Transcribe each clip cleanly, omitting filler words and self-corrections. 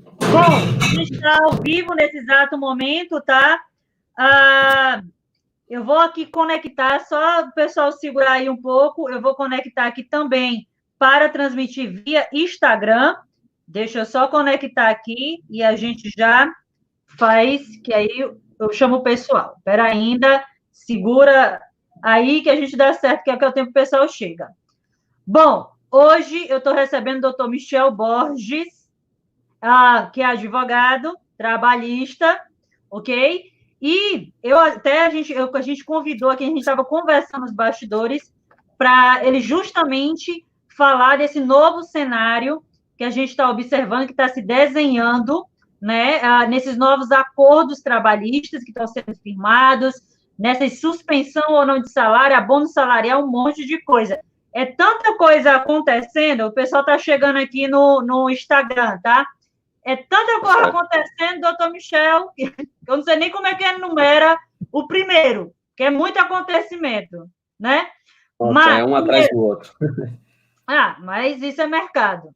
Bom, a gente está ao vivo nesse exato momento, tá? Eu vou aqui conectar, só o pessoal segurar aí um pouco, eu vou conectar aqui também para transmitir via Instagram. Deixa eu só conectar aqui e a gente já faz, que aí eu chamo o pessoal. Espera ainda, segura aí que a gente dá certo, que é o tempo que o pessoal chega. Bom, hoje eu estou recebendo o doutor Michel Borges, que é advogado, trabalhista, ok? E a gente convidou aqui, a gente estava conversando nos bastidores, para ele justamente falar desse novo cenário que a gente está observando, que está se desenhando, né, nesses novos acordos trabalhistas que estão sendo firmados, nessa suspensão ou não de salário, abono salarial, um monte de coisa. É tanta coisa acontecendo, o pessoal está chegando aqui no Instagram, tá? É tanta coisa acontecendo, doutor Michel, que eu não sei nem como é que ele numera o primeiro, que é muito acontecimento, né? É um atrás do outro. Mas isso é mercado.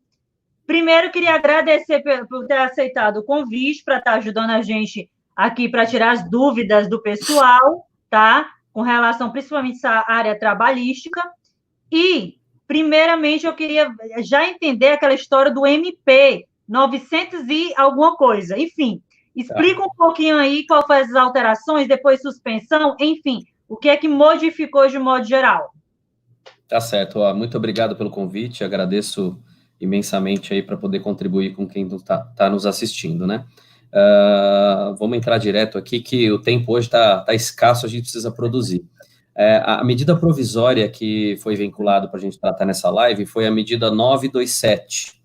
Primeiro, queria agradecer por ter aceitado o convite para estar ajudando a gente aqui para tirar as dúvidas do pessoal, tá? Com relação principalmente à área trabalhística. E, primeiramente, eu queria já entender aquela história do MP 900 e alguma coisa. Enfim, explica um pouquinho aí qual foi as alterações, depois suspensão, enfim, o que é que modificou de modo geral. Tá certo. Muito obrigado pelo convite, agradeço imensamente aí para poder contribuir com quem está nos assistindo, né? Vamos entrar direto aqui, que o tempo hoje está escasso, a gente precisa produzir. A medida provisória que foi vinculada para a gente tratar nessa live foi a medida 927,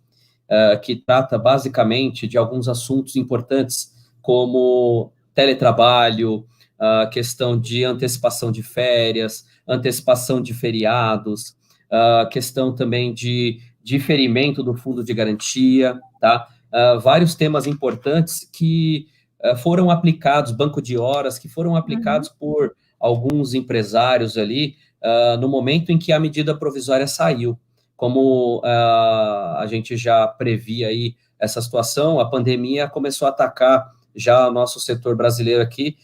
que trata basicamente de alguns assuntos importantes, como teletrabalho, a questão de antecipação de férias, antecipação de feriados, a questão também de diferimento do fundo de garantia, tá? Vários temas importantes que foram aplicados, banco de horas, que foram aplicados por alguns empresários ali, no momento em que a medida provisória saiu. Como a gente já previa aí essa situação, a pandemia começou a atacar já o nosso setor brasileiro aqui,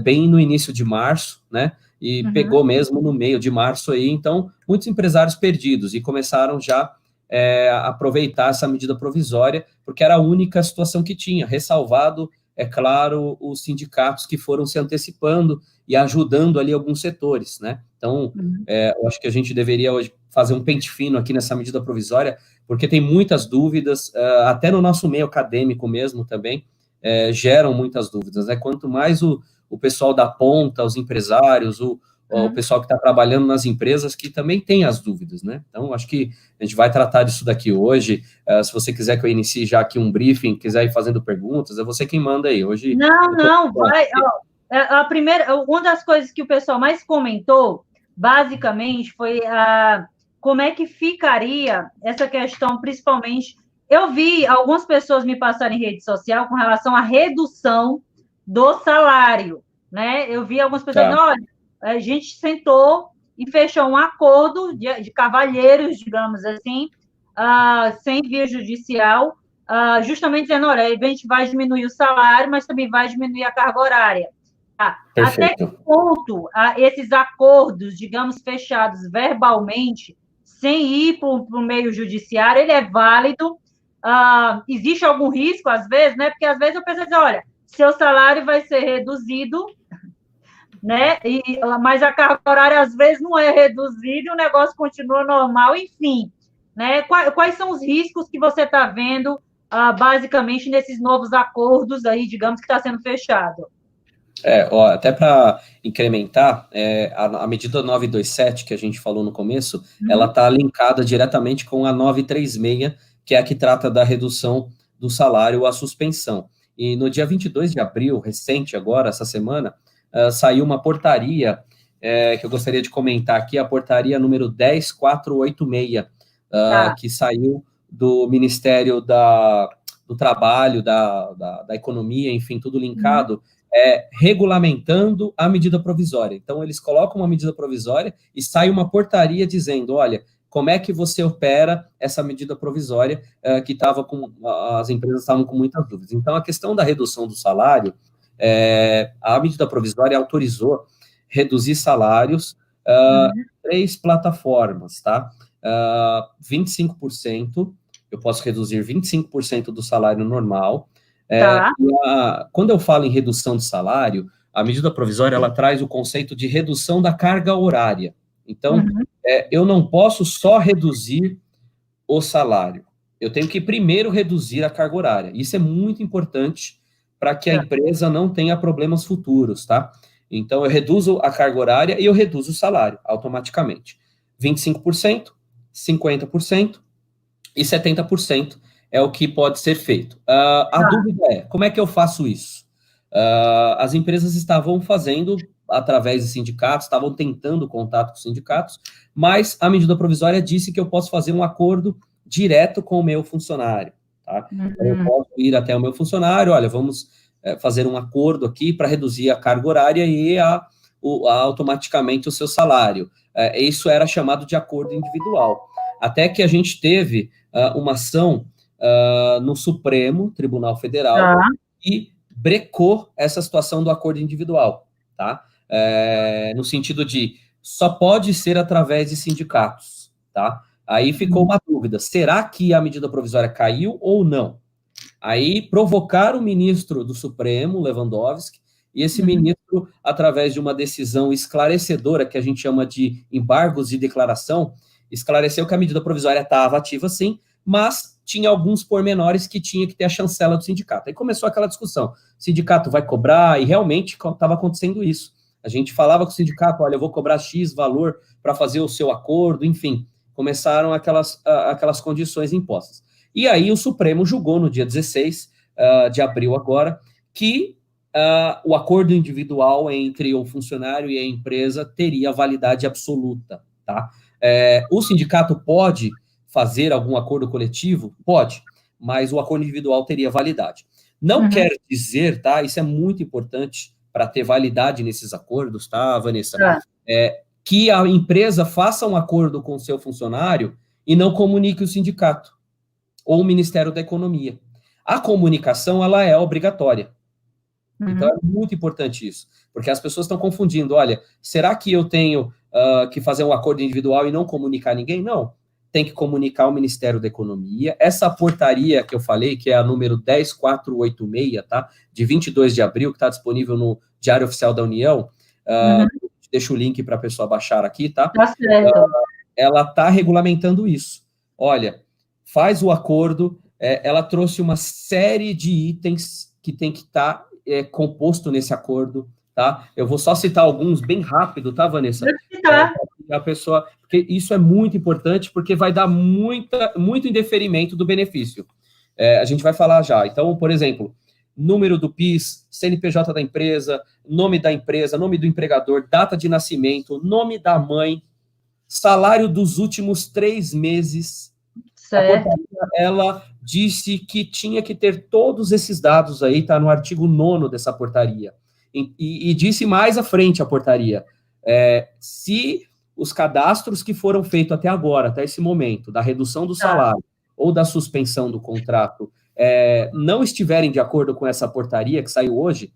bem no início de março, né? E pegou mesmo no meio de março aí, então muitos empresários perdidos e começaram já a aproveitar essa medida provisória, porque era a única situação que tinha, ressalvado, é claro, os sindicatos que foram se antecipando e ajudando ali alguns setores, né? Então, eu acho que a gente deveria hoje fazer um pente fino aqui nessa medida provisória, porque tem muitas dúvidas, até no nosso meio acadêmico mesmo também, geram muitas dúvidas, né? Quanto mais o pessoal da ponta, os empresários, o pessoal que está trabalhando nas empresas, que também tem as dúvidas, né? Então, acho que a gente vai tratar disso daqui hoje. Se você quiser que eu inicie já aqui um briefing, quiser ir fazendo perguntas, é você quem manda aí. Hoje. Não, vai. A primeira, uma das coisas que o pessoal mais comentou, basicamente, foi como é que ficaria essa questão, principalmente. Eu vi algumas pessoas me passarem em rede social com relação à redução do salário, né? Eu vi algumas pessoas dizendo, olha, a gente sentou e fechou um acordo de cavalheiros, digamos assim, sem via judicial, justamente dizendo, olha, a gente vai diminuir o salário, mas também vai diminuir a carga horária. Até que ponto esses acordos, digamos, fechados verbalmente, sem ir para o meio judiciário, ele é válido? Existe algum risco, às vezes, né? Porque às vezes eu penso assim, olha, seu salário vai ser reduzido, né? Mas a carga horária, às vezes, não é reduzida e o negócio continua normal, enfim. Né? Quais são os riscos que você está vendo, basicamente, nesses novos acordos aí, digamos, que está sendo fechado? Até para incrementar, a medida 927, que a gente falou no começo, ela está linkada diretamente com a 936, que é a que trata da redução do salário à suspensão. E no dia 22 de abril, recente agora, essa semana, saiu uma portaria que eu gostaria de comentar aqui, a portaria número 10486, que saiu do Ministério do Trabalho, da Economia, enfim, tudo linkado, regulamentando a medida provisória. Então, eles colocam uma medida provisória e sai uma portaria dizendo, olha, como é que você opera essa medida provisória que as empresas estavam com muitas dúvidas. Então, a questão da redução do salário, a medida provisória autorizou reduzir salários em 3 plataformas, tá? 25%, eu posso reduzir 25% do salário normal. Tá. Quando eu falo em redução de salário, a medida provisória, ela traz o conceito de redução da carga horária. Então, eu não posso só reduzir o salário. Eu tenho que primeiro reduzir a carga horária. Isso é muito importante para que a empresa não tenha problemas futuros, tá? Então, eu reduzo a carga horária e eu reduzo o salário automaticamente. 25%, 50% e 70% é o que pode ser feito. A dúvida é, como é que eu faço isso? As empresas estavam fazendo através de sindicatos, estavam tentando contato com os sindicatos, mas a medida provisória disse que eu posso fazer um acordo direto com o meu funcionário, tá? Então, eu posso ir até o meu funcionário, olha, vamos fazer um acordo aqui para reduzir a carga horária e automaticamente o seu salário. Isso era chamado de acordo individual. Até que a gente teve uma ação no Supremo Tribunal Federal e brecou essa situação do acordo individual, tá? No sentido de só pode ser através de sindicatos, tá? Aí ficou uma dúvida, será que a medida provisória caiu ou não? Aí provocaram o ministro do Supremo, Lewandowski, e esse ministro, através de uma decisão esclarecedora, que a gente chama de embargos de declaração, esclareceu que a medida provisória estava ativa sim, mas tinha alguns pormenores que tinha que ter a chancela do sindicato. Aí começou aquela discussão, o sindicato vai cobrar, e realmente estava acontecendo isso. A gente falava com o sindicato, olha, eu vou cobrar X valor para fazer o seu acordo, enfim, começaram aquelas condições impostas. E aí o Supremo julgou no dia 16 de abril agora, que o acordo individual entre o funcionário e a empresa teria validade absoluta, tá? O sindicato pode fazer algum acordo coletivo? Pode, mas o acordo individual teria validade. Não quer dizer, tá? Isso é muito importante para ter validade nesses acordos, tá, Vanessa? Que a empresa faça um acordo com o seu funcionário e não comunique o sindicato ou o Ministério da Economia. A comunicação, ela é obrigatória. Então, é muito importante isso, porque as pessoas estão confundindo, olha, será que eu tenho que fazer um acordo individual e não comunicar ninguém? Não, tem que comunicar ao Ministério da Economia. Essa portaria que eu falei, que é a número 10486, tá? De 22 de abril, que está disponível no Diário Oficial da União, deixa o link para a pessoa baixar aqui, tá? Tá certo. Ela está regulamentando isso. Olha, faz o acordo, ela trouxe uma série de itens que tem que estar composto nesse acordo, tá? Eu vou só citar alguns bem rápido, tá, Vanessa? A pessoa, porque isso é muito importante, porque vai dar muito indeferimento do benefício. A gente vai falar já. Então, por exemplo, número do PIS, CNPJ da empresa, nome do empregador, data de nascimento, nome da mãe, salário dos últimos 3 meses. Certo. A portaria, ela disse que tinha que ter todos esses dados aí, tá no artigo 9º dessa portaria. E disse mais à frente a portaria, se os cadastros que foram feitos até agora, até esse momento, da redução do salário ou da suspensão do contrato, não estiverem de acordo com essa portaria que saiu hoje,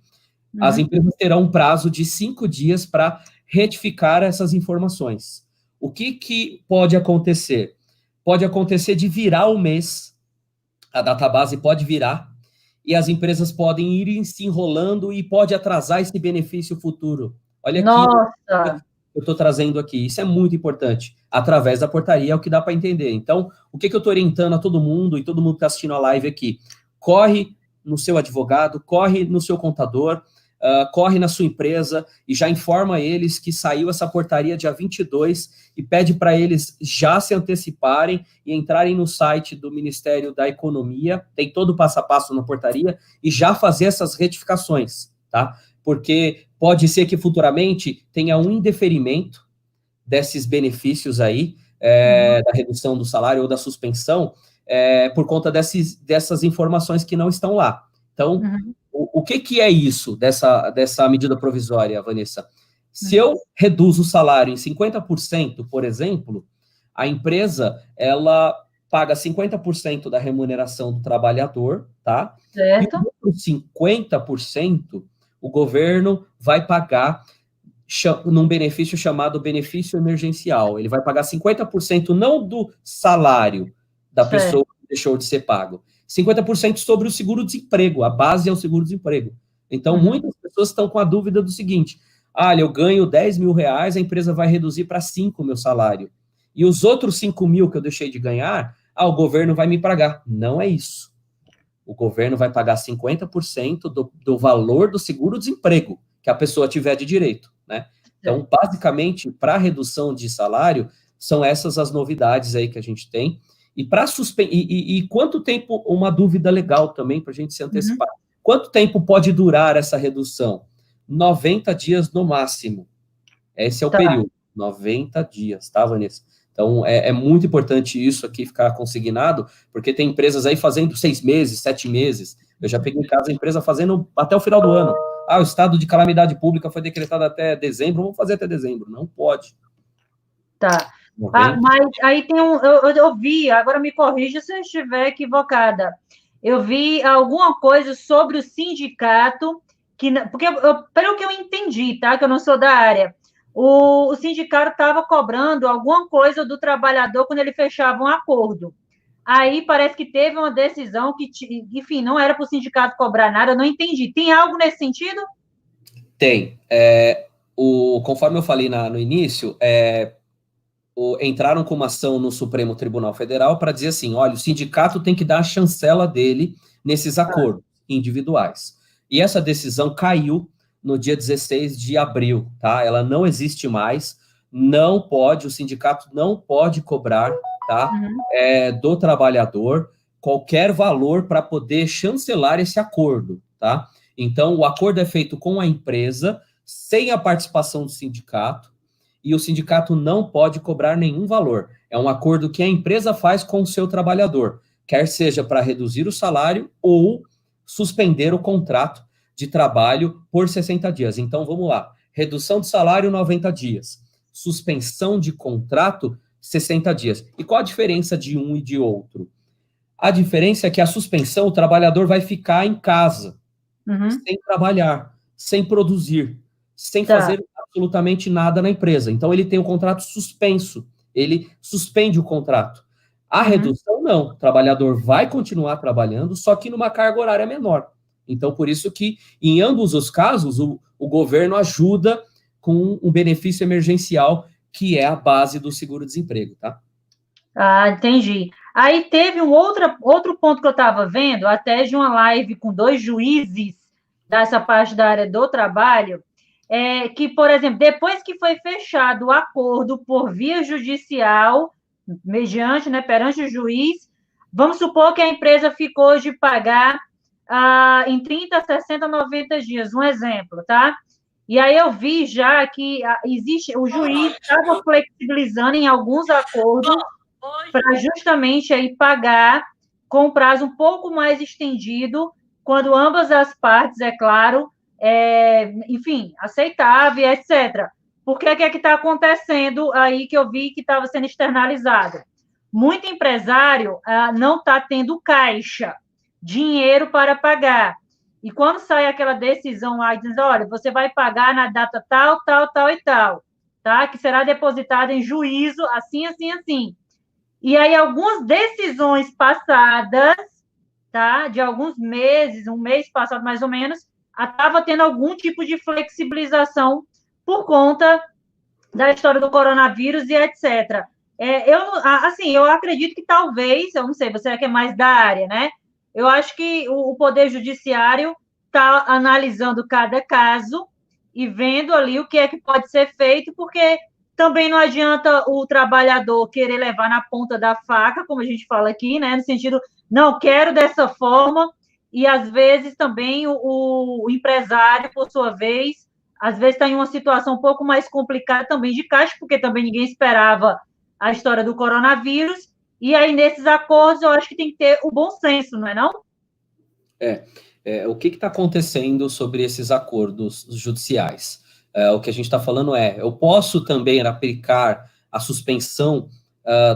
as empresas terão um prazo de 5 dias para retificar essas informações. O que pode acontecer? Pode acontecer de virar o mês, a database pode virar, e as empresas podem ir se enrolando e pode atrasar esse benefício futuro. Olha aqui, nossa, eu estou trazendo aqui, isso é muito importante. Através da portaria é o que dá para entender. Então, o que eu estou orientando a todo mundo, e todo mundo que está assistindo a live aqui, corre no seu advogado, corre no seu contador, corre na sua empresa e já informa eles que saiu essa portaria dia 22 e pede para eles já se anteciparem e entrarem no site do Ministério da Economia, tem todo o passo a passo na portaria, e já fazer essas retificações, tá? Porque pode ser que futuramente tenha um indeferimento desses benefícios aí, da redução do salário ou da suspensão, por conta dessas informações que não estão lá. Então, o que é isso, dessa medida provisória, Vanessa? Se eu reduzo o salário em 50%, por exemplo, A empresa, ela paga 50% da remuneração do trabalhador, tá? Certo. E os outros 50%, o governo vai pagar num benefício chamado benefício emergencial. Ele vai pagar 50% não do salário da pessoa que deixou de ser pago, 50% sobre o seguro-desemprego, a base é o seguro-desemprego. Então, muitas pessoas estão com a dúvida do seguinte, eu ganho 10 mil reais, a empresa vai reduzir para 5 o meu salário. E os outros 5 mil que eu deixei de ganhar, o governo vai me pagar. Não é isso. O governo vai pagar 50% do valor do seguro-desemprego que a pessoa tiver de direito, né? Então, basicamente, para redução de salário, são essas as novidades aí que a gente tem. E para e quanto tempo, uma dúvida legal também, para a gente se antecipar. Quanto tempo pode durar essa redução? 90 dias no máximo. Esse é o período. 90 dias, tá, Vanessa? Então, é muito importante isso aqui ficar consignado, porque tem empresas aí fazendo 6 meses, 7 meses. Eu já peguei em casa a empresa fazendo até o final do ano. O estado de calamidade pública foi decretado até dezembro, vamos fazer até dezembro. Não pode. Tá. Mas aí tem eu vi, agora me corrija se eu estiver equivocada. Eu vi alguma coisa sobre o sindicato, porque pelo que eu entendi, tá? Que eu não sou da área. O sindicato estava cobrando alguma coisa do trabalhador quando ele fechava um acordo. Aí parece que teve uma decisão que, enfim, não era para o sindicato cobrar nada, eu não entendi. Tem algo nesse sentido? Tem. Conforme eu falei no início, entraram com uma ação no Supremo Tribunal Federal para dizer assim, olha, o sindicato tem que dar a chancela dele nesses acordos individuais. E essa decisão caiu no dia 16 de abril, tá? Ela não existe mais, o sindicato não pode cobrar, tá? Do trabalhador qualquer valor para poder chancelar esse acordo, tá? Então, o acordo é feito com a empresa, sem a participação do sindicato, e o sindicato não pode cobrar nenhum valor. É um acordo que a empresa faz com o seu trabalhador, quer seja para reduzir o salário ou suspender o contrato de trabalho por 60 dias. Então, vamos lá. Redução de salário, 90 dias. Suspensão de contrato, 60 dias. E qual a diferença de um e de outro? A diferença é que a suspensão, o trabalhador vai ficar em casa, sem trabalhar, sem produzir, sem fazer absolutamente nada na empresa. Então, ele tem o contrato suspenso, ele suspende o contrato. A redução, não. O trabalhador vai continuar trabalhando, só que numa carga horária menor. Então, por isso que, em ambos os casos, o governo ajuda com um benefício emergencial, que é a base do seguro-desemprego, tá? Entendi. Aí teve outro ponto que eu estava vendo, até de uma live com 2 juízes dessa parte da área do trabalho, que, por exemplo, depois que foi fechado o acordo por via judicial, mediante, né, perante o juiz, vamos supor que a empresa ficou de pagar em 30, 60, 90 dias, um exemplo, tá? E aí eu vi já que o juiz estava flexibilizando em alguns acordos para justamente aí pagar com um prazo um pouco mais estendido, quando ambas as partes, é claro, enfim, aceitável, etc. Porque o que é que está acontecendo aí que eu vi que estava sendo externalizado? Muito empresário não está tendo caixa, dinheiro para pagar. E quando sai aquela decisão lá, dizendo, olha, você vai pagar na data tal, tal, tal e tal, tá? Que será depositada em juízo, assim, assim, assim. E aí, algumas decisões passadas, tá? De alguns meses, um mês passado mais ou menos, estava tendo algum tipo de flexibilização por conta da história do coronavírus e etc. Eu acredito que talvez, eu não sei, você é que é mais da área, né? Eu acho que o Poder Judiciário está analisando cada caso e vendo ali o que é que pode ser feito, porque também não adianta o trabalhador querer levar na ponta da faca, como a gente fala aqui, né? No sentido, não quero dessa forma, e às vezes também o empresário, por sua vez, às vezes está em uma situação um pouco mais complicada também de caixa, porque também ninguém esperava a história do coronavírus, e aí nesses acordos eu acho que tem que ter o bom senso, não é não? O que está acontecendo sobre esses acordos judiciais? O que a gente está falando eu posso também aplicar a suspensão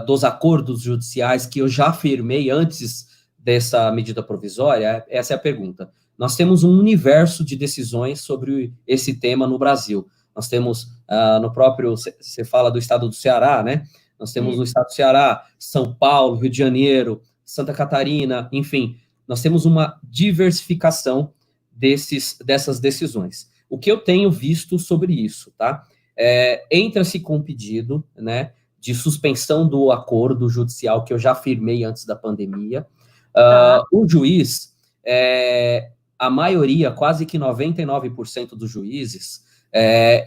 dos acordos judiciais que eu já firmei antes dessa medida provisória? Essa é a pergunta. Nós temos um universo de decisões sobre esse tema no Brasil. Nós temos no próprio, você fala do estado do Ceará, né? Nós temos no estado do Ceará, São Paulo, Rio de Janeiro, Santa Catarina, enfim, nós temos uma diversificação dessas decisões. O que eu tenho visto sobre isso, tá? Entra-se com um pedido, né, de suspensão do acordo judicial que eu já firmei antes da pandemia. O juiz, a maioria, quase que 99% dos juízes,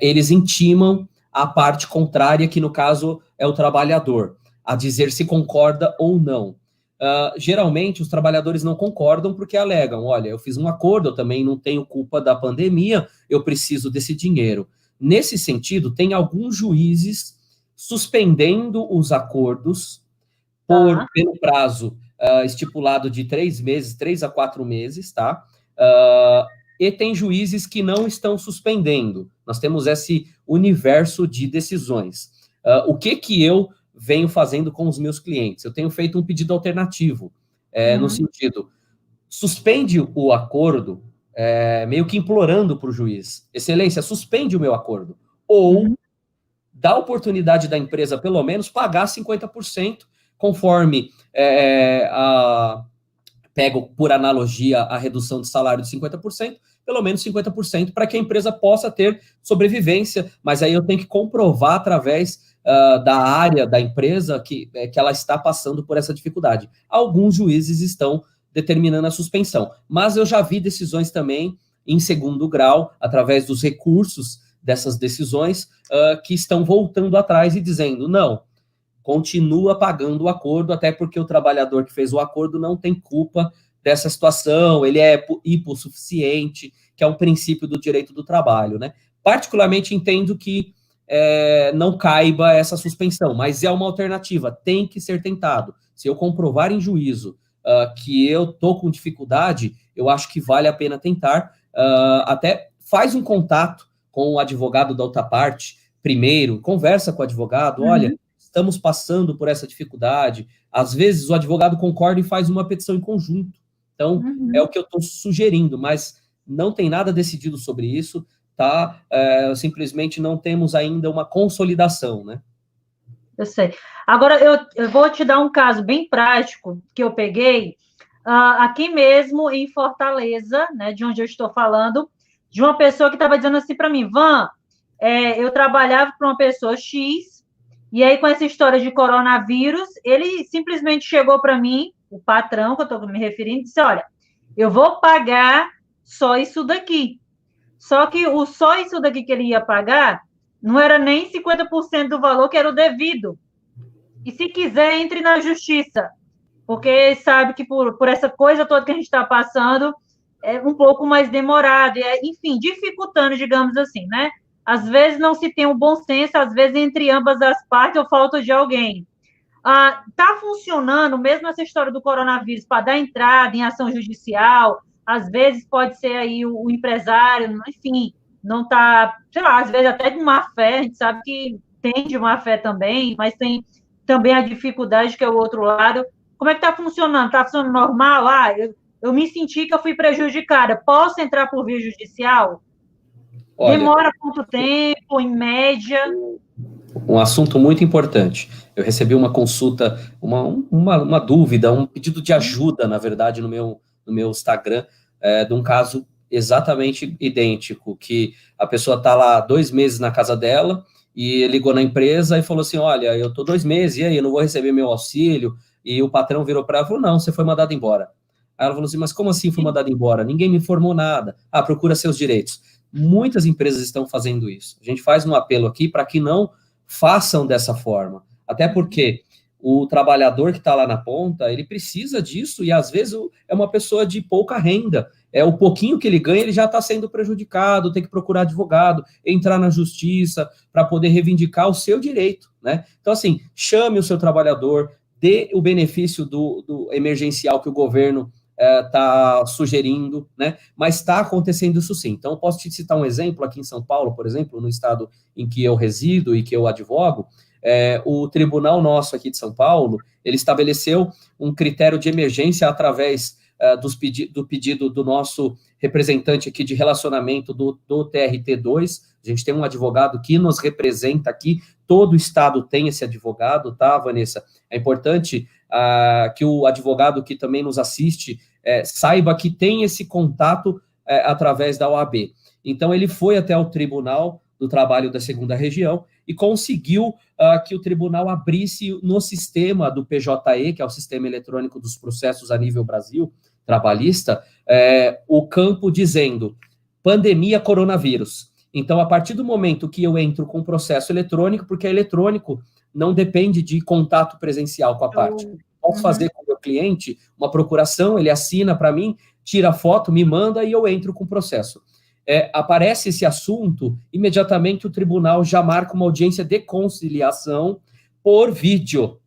eles intimam a parte contrária, que no caso é o trabalhador, a dizer se concorda ou não. Geralmente, os trabalhadores não concordam porque alegam, olha, eu fiz um acordo, eu também não tenho culpa da pandemia, eu preciso desse dinheiro. Nesse sentido, tem alguns juízes suspendendo os acordos pelo prazo estipulado de 3 meses, 3 a 4 meses, tá? E tem juízes que não estão suspendendo. Nós temos esse universo de decisões. O que eu venho fazendo com os meus clientes? Eu tenho feito um pedido alternativo, no sentido, suspende o acordo, meio que implorando para o juiz, excelência, suspende o meu acordo, ou dá oportunidade da empresa, pelo menos, pagar 50%, conforme pego, por analogia, a redução de salário de 50%, pelo menos 50%, para que a empresa possa ter sobrevivência, mas aí eu tenho que comprovar através da área da empresa que ela está passando por essa dificuldade. Alguns juízes estão determinando a suspensão, mas eu já vi decisões também em segundo grau, através dos recursos dessas decisões, que estão voltando atrás e dizendo, não, continua pagando o acordo, até porque o trabalhador que fez o acordo não tem culpa dessa situação, ele é hipossuficiente, que é um princípio do direito do trabalho, né? Particularmente entendo que não caiba essa suspensão, mas é uma alternativa, tem que ser tentado. Se eu comprovar em juízo que eu estou com dificuldade, eu acho que vale a pena tentar, até faz um contato com o advogado da outra parte, primeiro, conversa com o advogado, olha, estamos passando por essa dificuldade, às vezes o advogado concorda e faz uma petição em conjunto, então é o que eu estou sugerindo, mas não tem nada decidido sobre isso, tá? Simplesmente não temos ainda uma consolidação, né? Eu sei. Agora, eu vou te dar um caso bem prático que eu peguei aqui mesmo em Fortaleza, né, de onde eu estou falando, de uma pessoa que estava dizendo assim para mim, Van, eu trabalhava para uma pessoa X, e aí com essa história de coronavírus, ele simplesmente chegou para mim, o patrão, que eu estou me referindo, disse, olha, eu vou pagar só isso daqui. Só que o só isso daqui que ele ia pagar não era nem 50% do valor que era o devido. E se quiser, entre na justiça, porque sabe que por essa coisa toda que a gente está passando, é um pouco mais demorado, enfim, dificultando, digamos assim, né? Às vezes não se tem um bom senso, às vezes entre ambas as partes ou falta de alguém. Está funcionando, mesmo essa história do coronavírus, para dar entrada em ação judicial, às vezes pode ser aí o empresário, enfim, não está, sei lá, às vezes até de má fé, a gente sabe que tem de má fé também, mas tem também a dificuldade que é o outro lado. Como é que está funcionando? Está funcionando normal? Eu me senti que eu fui prejudicada. Posso entrar por via judicial? Olha, demora quanto tempo, em média? Um assunto muito importante. Eu recebi uma consulta, uma dúvida, um pedido de ajuda, na verdade, no meu Instagram, de um caso exatamente idêntico, que a pessoa está lá 2 meses na casa dela e ligou na empresa e falou assim, olha, eu estou 2 meses, e aí, eu não vou receber meu auxílio, e o patrão virou para ela e falou, não, você foi mandado embora. Aí ela falou assim, mas como assim fui mandado embora? Ninguém me informou nada. Procura seus direitos. Muitas empresas estão fazendo isso. A gente faz um apelo aqui para que não façam dessa forma. Até porque o trabalhador que está lá na ponta, ele precisa disso, e às vezes é uma pessoa de pouca renda. O pouquinho que ele ganha, ele já está sendo prejudicado, tem que procurar advogado, entrar na justiça para poder reivindicar o seu direito, né? Então, assim, chame o seu trabalhador, dê o benefício do emergencial que o governo está sugerindo, né? Mas está acontecendo isso sim. Então, eu posso te citar um exemplo aqui em São Paulo, por exemplo, no estado em que eu resido e que eu advogo, o tribunal nosso aqui de São Paulo, ele estabeleceu um critério de emergência através do pedido do nosso representante aqui de relacionamento do TRT2. A gente tem um advogado que nos representa aqui, todo o estado tem esse advogado, tá, Vanessa? É importante que o advogado que também nos assiste saiba que tem esse contato através da OAB. Então, ele foi até o Tribunal do Trabalho da Segunda Região e conseguiu que o tribunal abrisse no sistema do PJE, que é o Sistema Eletrônico dos Processos a nível Brasil, trabalhista, o campo dizendo pandemia coronavírus. Então, a partir do momento que eu entro com o processo eletrônico, porque é eletrônico, não depende de contato presencial com a parte. Posso fazer com o meu cliente uma procuração, ele assina para mim, tira a foto, me manda e eu entro com o processo. Aparece esse assunto, imediatamente o tribunal já marca uma audiência de conciliação por vídeo.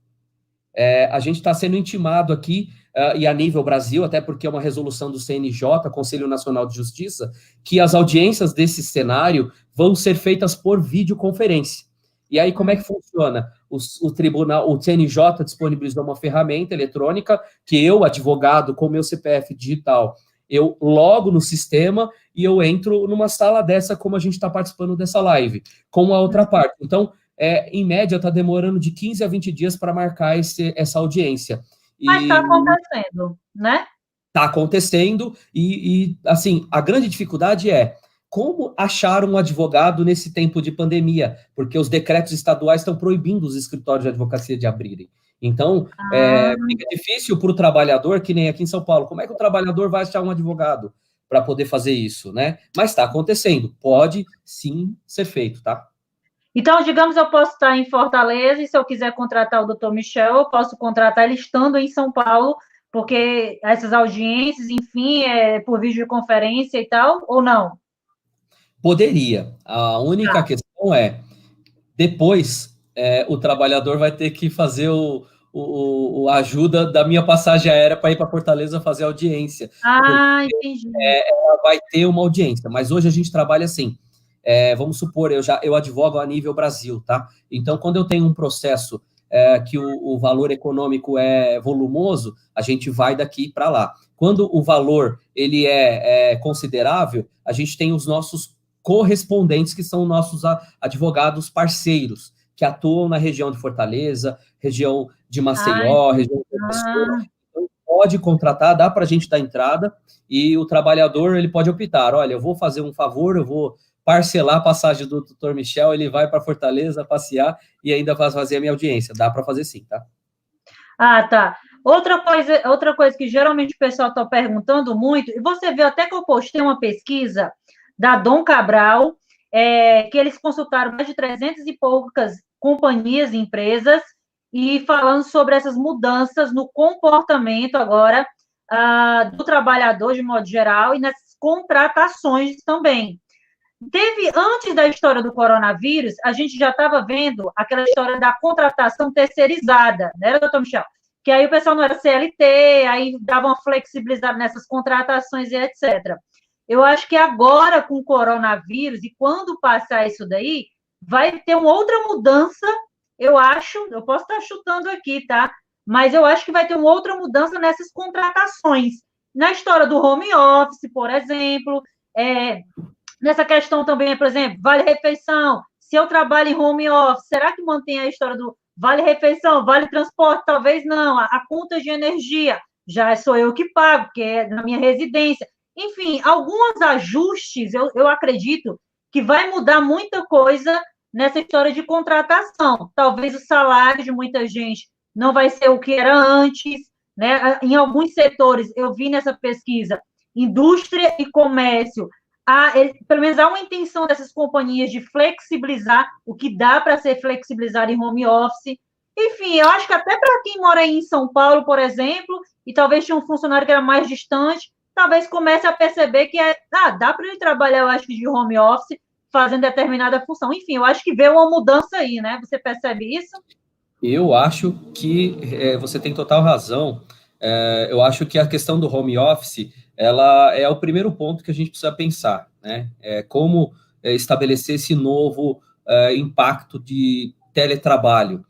A gente está sendo intimado aqui, e a nível Brasil, até porque é uma resolução do CNJ, Conselho Nacional de Justiça, que as audiências desse cenário vão ser feitas por videoconferência. E aí, como é que funciona? O tribunal, o CNJ disponibilizou uma ferramenta eletrônica que eu, advogado, com meu CPF digital, eu logo no sistema e eu entro numa sala dessa, como a gente está participando dessa live, com a outra parte. Então, em média, está demorando de 15 a 20 dias para marcar essa audiência. Mas está acontecendo, né? Está acontecendo, e assim, a grande dificuldade é como achar um advogado nesse tempo de pandemia, porque os decretos estaduais estão proibindo os escritórios de advocacia de abrirem. Então, fica difícil para o trabalhador, que nem aqui em São Paulo. Como é que o trabalhador vai achar um advogado para poder fazer isso, né? Mas está acontecendo, pode sim ser feito, tá? Então, digamos, eu posso estar em Fortaleza e se eu quiser contratar o doutor Michel, eu posso contratar ele estando em São Paulo, porque essas audiências, enfim, por videoconferência e tal, ou não? Poderia. A única questão depois o trabalhador vai ter que fazer a ajuda da minha passagem aérea para ir para Fortaleza fazer audiência. Entendi. Ela vai ter uma audiência, mas hoje a gente trabalha assim. Vamos supor, eu advogo a nível Brasil, tá? Então, quando eu tenho um processo que o valor econômico é volumoso, a gente vai daqui para lá. Quando o valor ele é considerável, a gente tem os nossos correspondentes, que são nossos advogados parceiros, que atuam na região de Fortaleza, região de Maceió, região de Pessoa. Então, pode contratar, dá para a gente dar entrada, e o trabalhador ele pode optar, olha, eu vou fazer um favor, eu vou parcelar a passagem do doutor Michel, ele vai para Fortaleza passear e ainda vai fazer a minha audiência. Dá para fazer sim, tá? Tá. Outra coisa que geralmente o pessoal está perguntando muito, e você viu até que eu postei uma pesquisa da Dom Cabral, que eles consultaram mais de 300 e poucas companhias e empresas, e falando sobre essas mudanças no comportamento agora do trabalhador, de modo geral, e nas contratações também. Antes da história do coronavírus, a gente já estava vendo aquela história da contratação terceirizada, né, doutor Michel? Que aí o pessoal não era CLT, aí dava uma flexibilizada nessas contratações e etc. Eu acho que agora, com o coronavírus, e quando passar isso daí, vai ter uma outra mudança, eu acho, eu posso estar chutando aqui, tá? Mas eu acho que vai ter uma outra mudança nessas contratações. Na história do home office, por exemplo, nessa questão também, por exemplo, vale-refeição. Se eu trabalho em home office, será que mantém a história do vale-refeição, vale-transporte? Talvez não. A conta de energia, já sou eu que pago, porque é na minha residência. Enfim, alguns ajustes, eu acredito que vai mudar muita coisa nessa história de contratação. Talvez o salário de muita gente não vai ser o que era antes, né? Em alguns setores, eu vi nessa pesquisa, indústria e comércio, pelo menos há uma intenção dessas companhias de flexibilizar o que dá para ser flexibilizado em home office. Enfim, eu acho que até para quem mora aí em São Paulo, por exemplo, e talvez tinha um funcionário que era mais distante, talvez comece a perceber que dá para ele trabalhar, eu acho que de home office, fazendo determinada função. Enfim, eu acho que veio uma mudança aí, né? Você percebe isso? Eu acho que você tem total razão. Eu acho que a questão do home office, ela é o primeiro ponto que a gente precisa pensar, né? Como estabelecer esse novo impacto teletrabalho,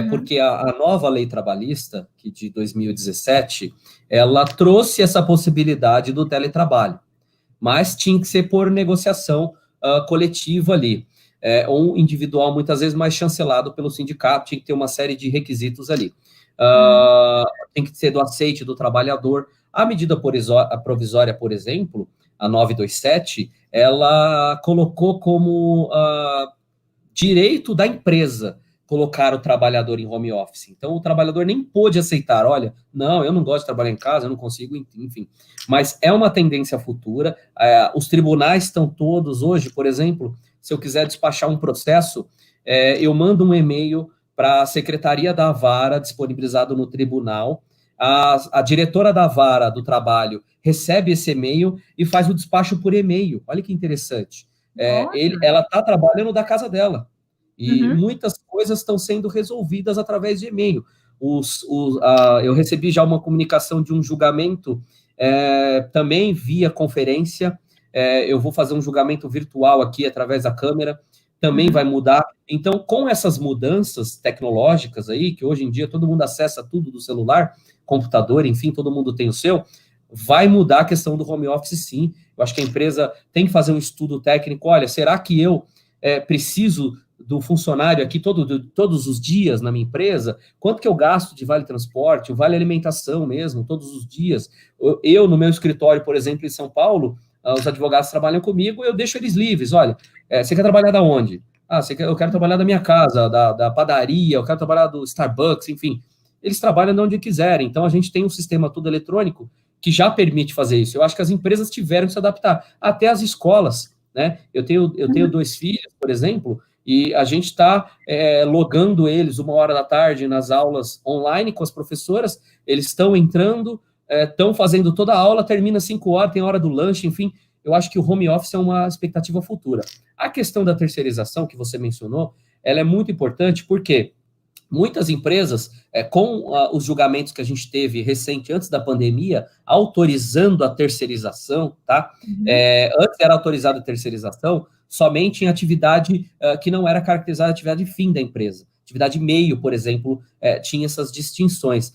porque a nova lei trabalhista, que de 2017, ela trouxe essa possibilidade do teletrabalho, mas tinha que ser por negociação coletiva ali, ou individual, muitas vezes mais chancelado pelo sindicato, tinha que ter uma série de requisitos ali. Tem que ser do aceite do trabalhador. A medida provisória, por exemplo, a 927, ela colocou como direito da empresa colocar o trabalhador em home office. Então, o trabalhador nem pôde aceitar, olha, não, eu não gosto de trabalhar em casa, eu não consigo, enfim. Mas é uma tendência futura. Os tribunais estão todos hoje, por exemplo, se eu quiser despachar um processo, eu mando um e-mail para a Secretaria da Vara, disponibilizado no tribunal, a diretora da Vara do Trabalho recebe esse e-mail e faz o despacho por e-mail. Olha que interessante. Ela está trabalhando da casa dela. E muitas coisas estão sendo resolvidas através de e-mail. Eu recebi já uma comunicação de um julgamento, também via conferência. Eu vou fazer um julgamento virtual aqui através da câmera, também vai mudar. Então, com essas mudanças tecnológicas aí, que hoje em dia todo mundo acessa tudo do celular, computador, enfim, todo mundo tem o seu, vai mudar a questão do home office, sim. Eu acho que a empresa tem que fazer um estudo técnico. Olha, será que eu preciso do funcionário aqui todos os dias na minha empresa? Quanto que eu gasto de vale transporte, o vale alimentação mesmo, todos os dias? Eu, no meu escritório, por exemplo, em São Paulo, os advogados trabalham comigo, eu deixo eles livres. Olha, você quer trabalhar da onde? Eu quero trabalhar da minha casa, da padaria, eu quero trabalhar do Starbucks, enfim. Eles trabalham de onde quiserem. Então, a gente tem um sistema tudo eletrônico que já permite fazer isso. Eu acho que as empresas tiveram que se adaptar, até as escolas, né? Eu tenho 2 filhos, por exemplo, e a gente está logando eles 1h da tarde nas aulas online com as professoras, eles estão entrando, estão fazendo toda a aula, termina 5h, tem hora do lanche, enfim. Eu acho que o home office é uma expectativa futura. A questão da terceirização, que você mencionou, ela é muito importante, porque muitas empresas, com os julgamentos que a gente teve recente, antes da pandemia, autorizando a terceirização, tá? Antes era autorizada a terceirização somente em atividade que não era caracterizada atividade fim da empresa. Atividade meio, por exemplo, tinha essas distinções.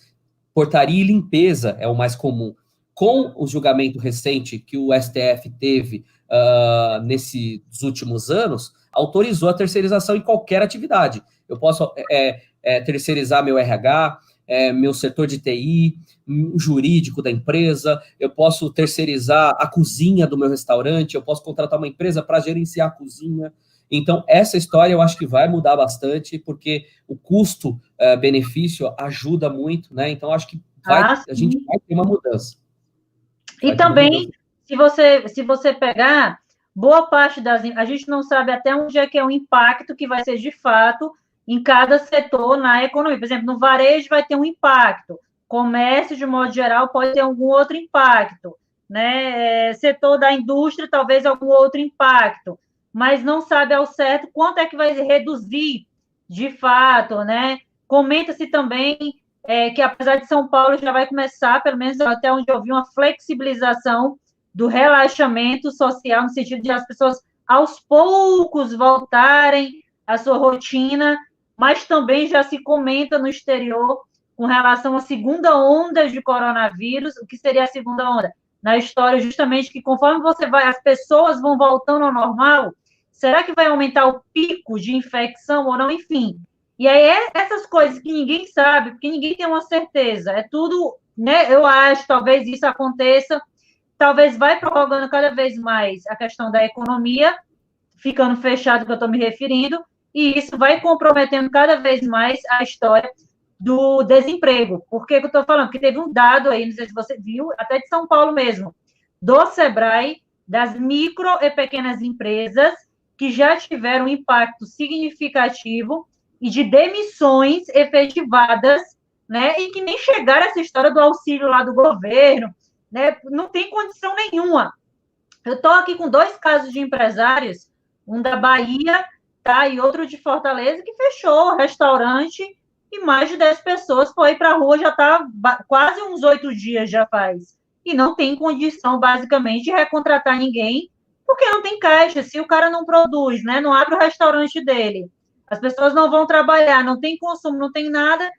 Portaria e limpeza é o mais comum. Com o julgamento recente que o STF teve nesses últimos anos, autorizou a terceirização em qualquer atividade. Eu posso terceirizar meu RH, meu setor de TI, jurídico da empresa, eu posso terceirizar a cozinha do meu restaurante, eu posso contratar uma empresa para gerenciar a cozinha. Então, essa história eu acho que vai mudar bastante, porque o custo-benefício ajuda muito, né? Então, acho que a gente vai ter uma mudança. E também, se você pegar, boa parte a gente não sabe até onde é que é o impacto que vai ser de fato em cada setor na economia. Por exemplo, no varejo vai ter um impacto, comércio, de modo geral, pode ter algum outro impacto, né? Setor da indústria, talvez algum outro impacto, mas não sabe ao certo quanto é que vai reduzir de fato, né? Comenta-se também que, apesar de São Paulo, já vai começar, pelo menos até onde eu vi, uma flexibilização do relaxamento social, no sentido de as pessoas, aos poucos, voltarem à sua rotina, mas também já se comenta no exterior com relação à segunda onda de coronavírus. O que seria a segunda onda? Na história, justamente, que conforme as pessoas vão voltando ao normal, será que vai aumentar o pico de infecção ou não? Enfim. E aí, essas coisas que ninguém sabe, porque ninguém tem uma certeza. É tudo, né? Eu acho, talvez isso aconteça, talvez vai prorrogando cada vez mais a questão da economia, ficando fechado, que eu estou me referindo, e isso vai comprometendo cada vez mais a história do desemprego. Por que eu estou falando? Porque teve um dado aí, não sei se você viu, até de São Paulo mesmo, do Sebrae, das micro e pequenas empresas, que já tiveram um impacto significativo e de demissões efetivadas, né, e que nem chegaram a essa história do auxílio lá do governo, né, não tem condição nenhuma. Eu estou aqui com 2 casos de empresários, um da Bahia, tá, e outro de Fortaleza, que fechou o restaurante e mais de 10 pessoas foi para a rua, já está quase uns 8 dias já faz. E não tem condição, basicamente, de recontratar ninguém, porque não tem caixa. Se o cara não produz, né, não abre o restaurante dele, As pessoas não vão trabalhar, não tem consumo, não tem nada.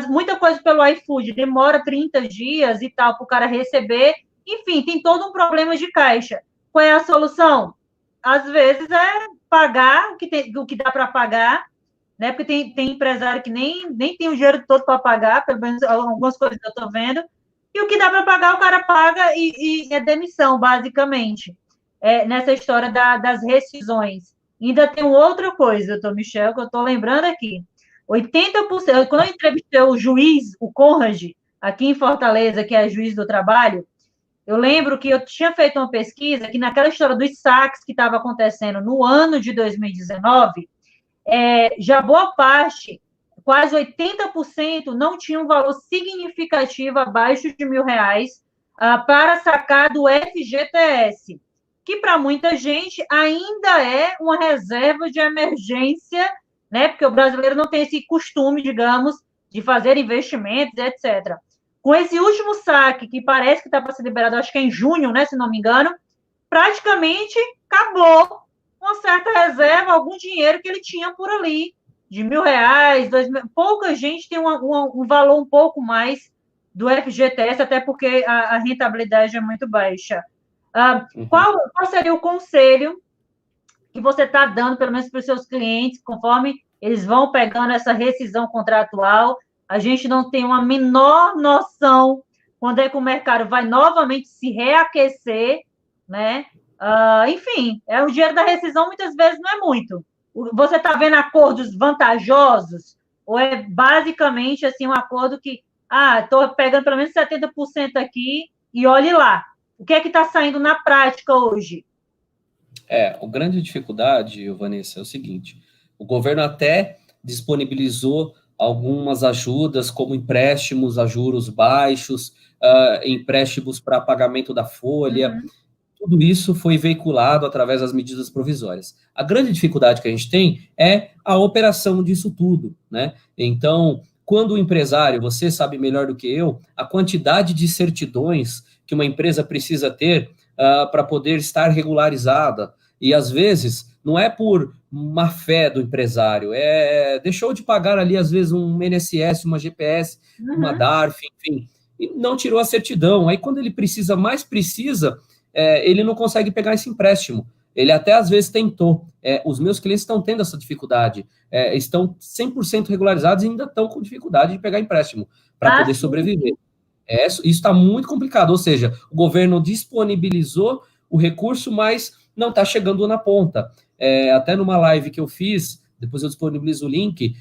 Muita coisa pelo iFood demora 30 dias e tal para o cara receber. Enfim, tem todo um problema de caixa. Qual é a solução? Às vezes é pagar o que dá para pagar, né? Porque tem empresário que nem tem o dinheiro todo para pagar, pelo menos algumas coisas que eu estou vendo. E o que dá para pagar, o cara paga e é demissão, basicamente. Nessa história das rescisões. Ainda tem outra coisa, doutor Michel, que eu estou lembrando aqui. 80%, quando eu entrevistei o juiz, o Conrad, aqui em Fortaleza, que é juiz do trabalho, eu lembro que eu tinha feito uma pesquisa que naquela história dos saques que estava acontecendo no ano de 2019, já boa parte, quase 80%, não tinha um valor significativo abaixo de R$ 1.000 para sacar do FGTS, que para muita gente ainda é uma reserva de emergência, né? Porque o brasileiro não tem esse costume, digamos, de fazer investimentos, etc. Com esse último saque, que parece que está para ser liberado, acho que é em junho, né? Se não me engano, praticamente acabou uma certa reserva, algum dinheiro que ele tinha por ali, de R$ 1.000, R$ 2.000. Pouca gente tem um valor um pouco mais do FGTS, até porque a rentabilidade é muito baixa. Qual seria o conselho que você está dando, pelo menos para os seus clientes, conforme eles vão pegando essa rescisão contratual? A gente não tem uma menor noção quando é que o mercado vai novamente se reaquecer, né? Enfim, o dinheiro da rescisão muitas vezes não é muito. Você está vendo acordos vantajosos? Ou é basicamente assim, um acordo que, estou pegando pelo menos 70% aqui e olhe lá. O que é que está saindo na prática hoje? A grande dificuldade, Vanessa, é o seguinte: o governo até disponibilizou algumas ajudas, como empréstimos a juros baixos, empréstimos para pagamento da folha. Tudo isso foi veiculado através das medidas provisórias. A grande dificuldade que a gente tem é a operação disso tudo, né? Então, quando o empresário, você sabe melhor do que eu, a quantidade de certidões que uma empresa precisa ter para poder estar regularizada, e às vezes não é por má fé do empresário, deixou de pagar ali às vezes um INSS, uma GPS, uma DARF, enfim, e não tirou a certidão. Aí quando ele mais precisa, ele não consegue pegar esse empréstimo. Ele até às vezes tentou. Os meus clientes estão tendo essa dificuldade. Estão 100% regularizados e ainda estão com dificuldade de pegar empréstimo para poder sobreviver. Isso está muito complicado. Ou seja, o governo disponibilizou o recurso, mas não está chegando na ponta. Até numa live que eu fiz, depois eu disponibilizo o link,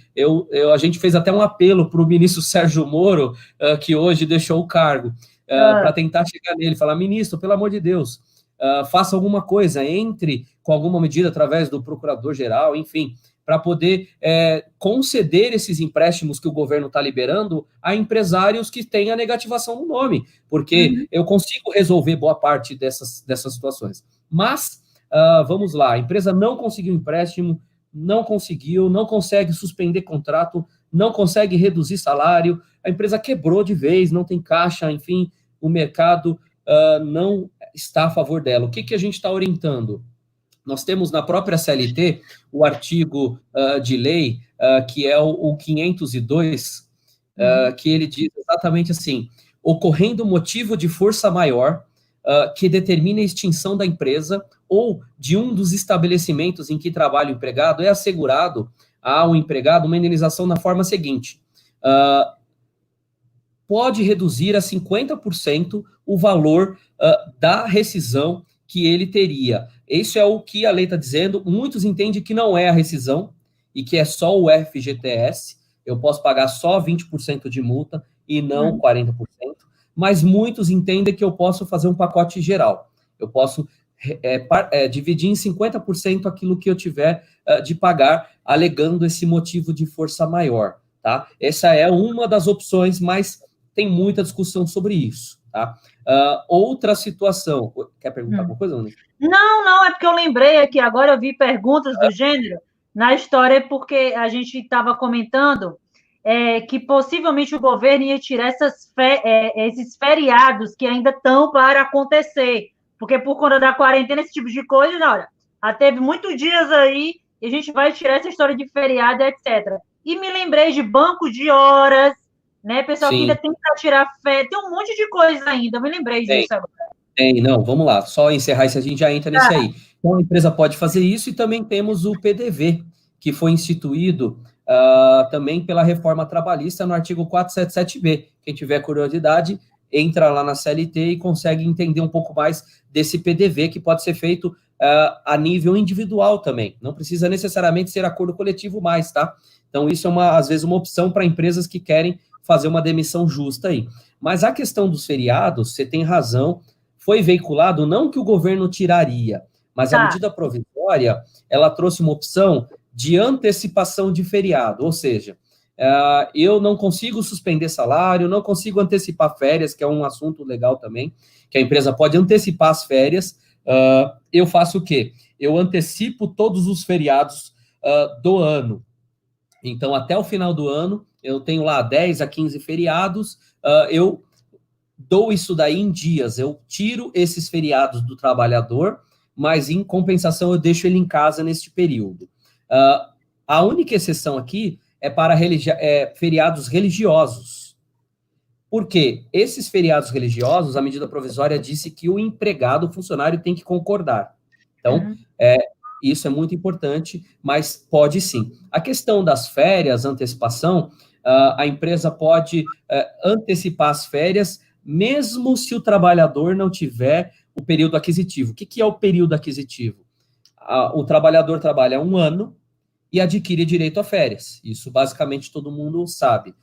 a gente fez até um apelo para o ministro Sérgio Moro, que hoje deixou o cargo, para tentar chegar nele, falar: ministro, pelo amor de Deus, faça alguma coisa, entre com alguma medida através do procurador-geral, enfim, para poder conceder esses empréstimos que o governo está liberando a empresários que têm a negativação no nome, porque eu consigo resolver boa parte dessas situações. Mas, vamos lá, a empresa não conseguiu empréstimo, não consegue suspender contrato, não consegue reduzir salário, a empresa quebrou de vez, não tem caixa, enfim, o mercado não está a favor dela. O que a gente está orientando? Nós temos na própria CLT o artigo de lei, que é o 502, que ele diz exatamente assim: ocorrendo motivo de força maior que determine a extinção da empresa ou de um dos estabelecimentos em que trabalha o empregado, é assegurado ao empregado uma indenização na forma seguinte: pode reduzir a 50% o valor da rescisão que ele teria. Isso é o que a lei está dizendo. Muitos entendem que não é a rescisão e que é só o FGTS. Eu posso pagar só 20% de multa e não 40%. Mas muitos entendem que eu posso fazer um pacote geral. Eu posso dividir em 50% aquilo que eu tiver de pagar, alegando esse motivo de força maior. Tá? Essa é uma das opções, mas tem muita discussão sobre isso. Tá? Outra situação. Quer perguntar alguma coisa, Ana? Não, é porque eu lembrei aqui, agora eu vi perguntas do gênero na história, porque a gente estava comentando que possivelmente o governo ia tirar esses feriados que ainda estão para acontecer, porque por conta da quarentena, esse tipo de coisa, olha, teve muitos dias aí e a gente vai tirar essa história de feriado, etc. E me lembrei de banco de horas, né? Pessoal que ainda tem que tirar férias, tem um monte de coisa ainda, eu me lembrei disso agora. Não, vamos lá, só encerrar isso, a gente já entra nesse aí. Então, a empresa pode fazer isso e também temos o PDV, que foi instituído também pela reforma trabalhista no artigo 477B. Quem tiver curiosidade, entra lá na CLT e consegue entender um pouco mais desse PDV, que pode ser feito a nível individual também. Não precisa necessariamente ser acordo coletivo mais, tá? Então, isso é, às vezes, uma opção para empresas que querem fazer uma demissão justa aí. Mas a questão dos feriados, você tem razão, foi veiculado não que o governo tiraria, mas a medida provisória, ela trouxe uma opção de antecipação de feriado, ou seja, eu não consigo suspender salário, não consigo antecipar férias, que é um assunto legal também, que a empresa pode antecipar as férias, eu faço o quê? Eu antecipo todos os feriados do ano. Então, até o final do ano, eu tenho lá 10 a 15 feriados, eu dou isso daí em dias, eu tiro esses feriados do trabalhador, mas em compensação eu deixo ele em casa neste período. A única exceção aqui é para feriados religiosos. Por quê? Esses feriados religiosos, a medida provisória disse que o empregado, o funcionário, tem que concordar. Então, isso é muito importante, mas pode sim. A questão das férias, antecipação, a empresa pode antecipar as férias, mesmo se o trabalhador não tiver o período aquisitivo. O que é o período aquisitivo? O trabalhador trabalha 1 ano e adquire direito a férias. Isso, basicamente, todo mundo sabe.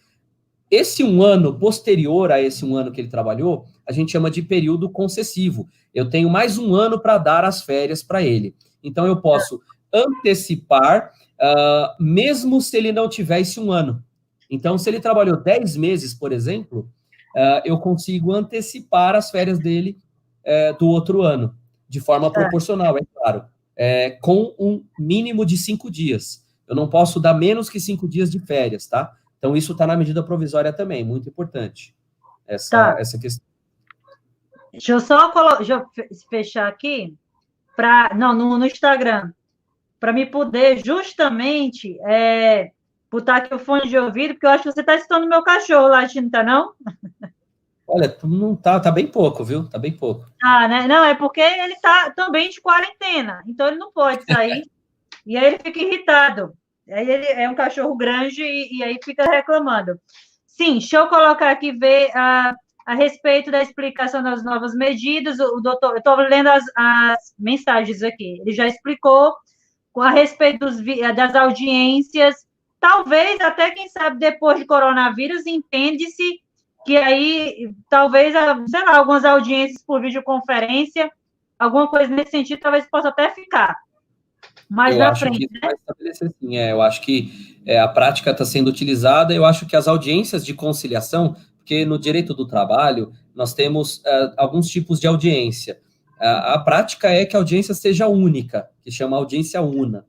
Esse 1 ano, posterior a esse 1 ano que ele trabalhou, a gente chama de período concessivo. Eu tenho mais 1 ano para dar as férias para ele. Então, eu posso antecipar, mesmo se ele não tiver esse 1 ano. Então, se ele trabalhou 10 meses, por exemplo, eu consigo antecipar as férias dele do outro ano, de forma proporcional, é claro, com um mínimo de 5 dias. Eu não posso dar menos que 5 dias de férias, tá? Então, isso está na medida provisória também, muito importante, essa questão. Deixa eu só fechar aqui, no Instagram, para me poder justamente botar aqui o fone de ouvido, porque eu acho que você está escutando meu cachorro lá, não tá, não? Olha, não tá bem pouco, viu? Tá bem pouco. Né? Não, é porque ele tá também de quarentena, então ele não pode sair, e aí ele fica irritado. Aí ele é um cachorro grande e aí fica reclamando. Sim, deixa eu colocar aqui, ver a respeito da explicação das novas medidas. O doutor, eu estou lendo as mensagens aqui, ele já explicou a respeito das audiências, talvez até, quem sabe, depois de coronavírus, entende-se que aí, talvez, sei lá, algumas audiências por videoconferência, alguma coisa nesse sentido, talvez possa até ficar. Mas eu acho que vai estabelecer sim, eu acho que a prática está sendo utilizada, eu acho que as audiências de conciliação, porque no direito do trabalho, nós temos alguns tipos de audiência. A prática é que a audiência seja única, que chama audiência una,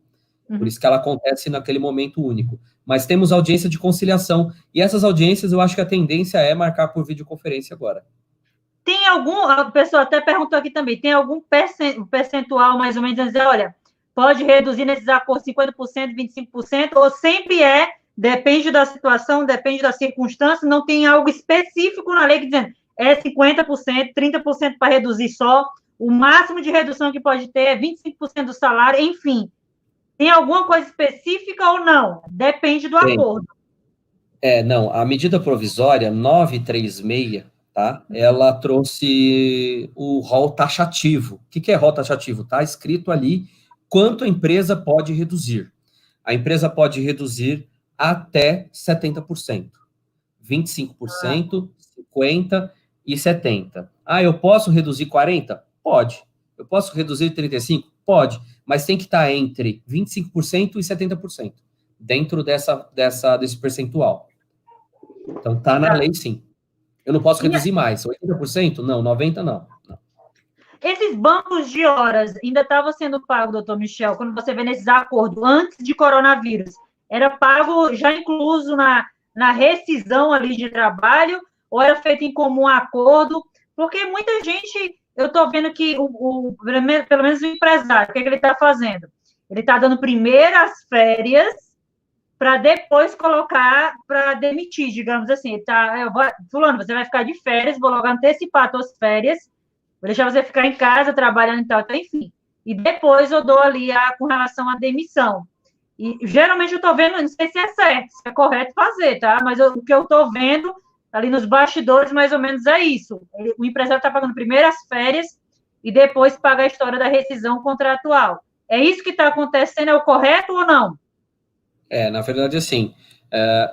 por isso que ela acontece naquele momento único. Mas temos audiência de conciliação, e essas audiências eu acho que a tendência é marcar por videoconferência agora. Tem a pessoa até perguntou aqui também, tem algum percentual mais ou menos, dizer, olha, pode reduzir nesses acordos 50%, 25%, ou sempre depende da situação, depende da circunstância, não tem algo específico na lei que dizendo 50%, 30% para reduzir só, o máximo de redução que pode ter é 25% do salário, enfim. Tem alguma coisa específica ou não? Depende do acordo. Não, a medida provisória 936, tá? Ela trouxe o rol taxativo. O que é rol taxativo? Está escrito ali quanto a empresa pode reduzir. A empresa pode reduzir até 70%. 25%, 50% e 70%. Eu posso reduzir 40%? Pode. Eu posso reduzir 35%? Pode. Mas tem que estar entre 25% e 70%. Dentro desse percentual. Então, está na lei, sim. Eu não posso reduzir mais. 80%? Não. 90%? Não. Esses bancos de horas ainda estavam sendo pagos, doutor Michel, quando você vê nesses acordos, antes de coronavírus, era pago já incluso na rescisão ali de trabalho, ou era feito em comum acordo? Porque muita gente, eu estou vendo que, pelo menos o empresário, o que ele está fazendo? Ele está dando primeiro as férias para depois colocar para demitir, digamos assim. Fulano, você vai ficar de férias, vou logo antecipar suas férias, vou deixar você ficar em casa trabalhando e tal, então, enfim. E depois eu dou ali com relação à demissão. E geralmente eu estou vendo, não sei se é certo, se é correto fazer, tá? Mas o que eu estou vendo ali nos bastidores, mais ou menos, é isso. O empresário está pagando primeiro as férias e depois paga a história da rescisão contratual. É isso que está acontecendo, é o correto ou não? Na verdade, assim,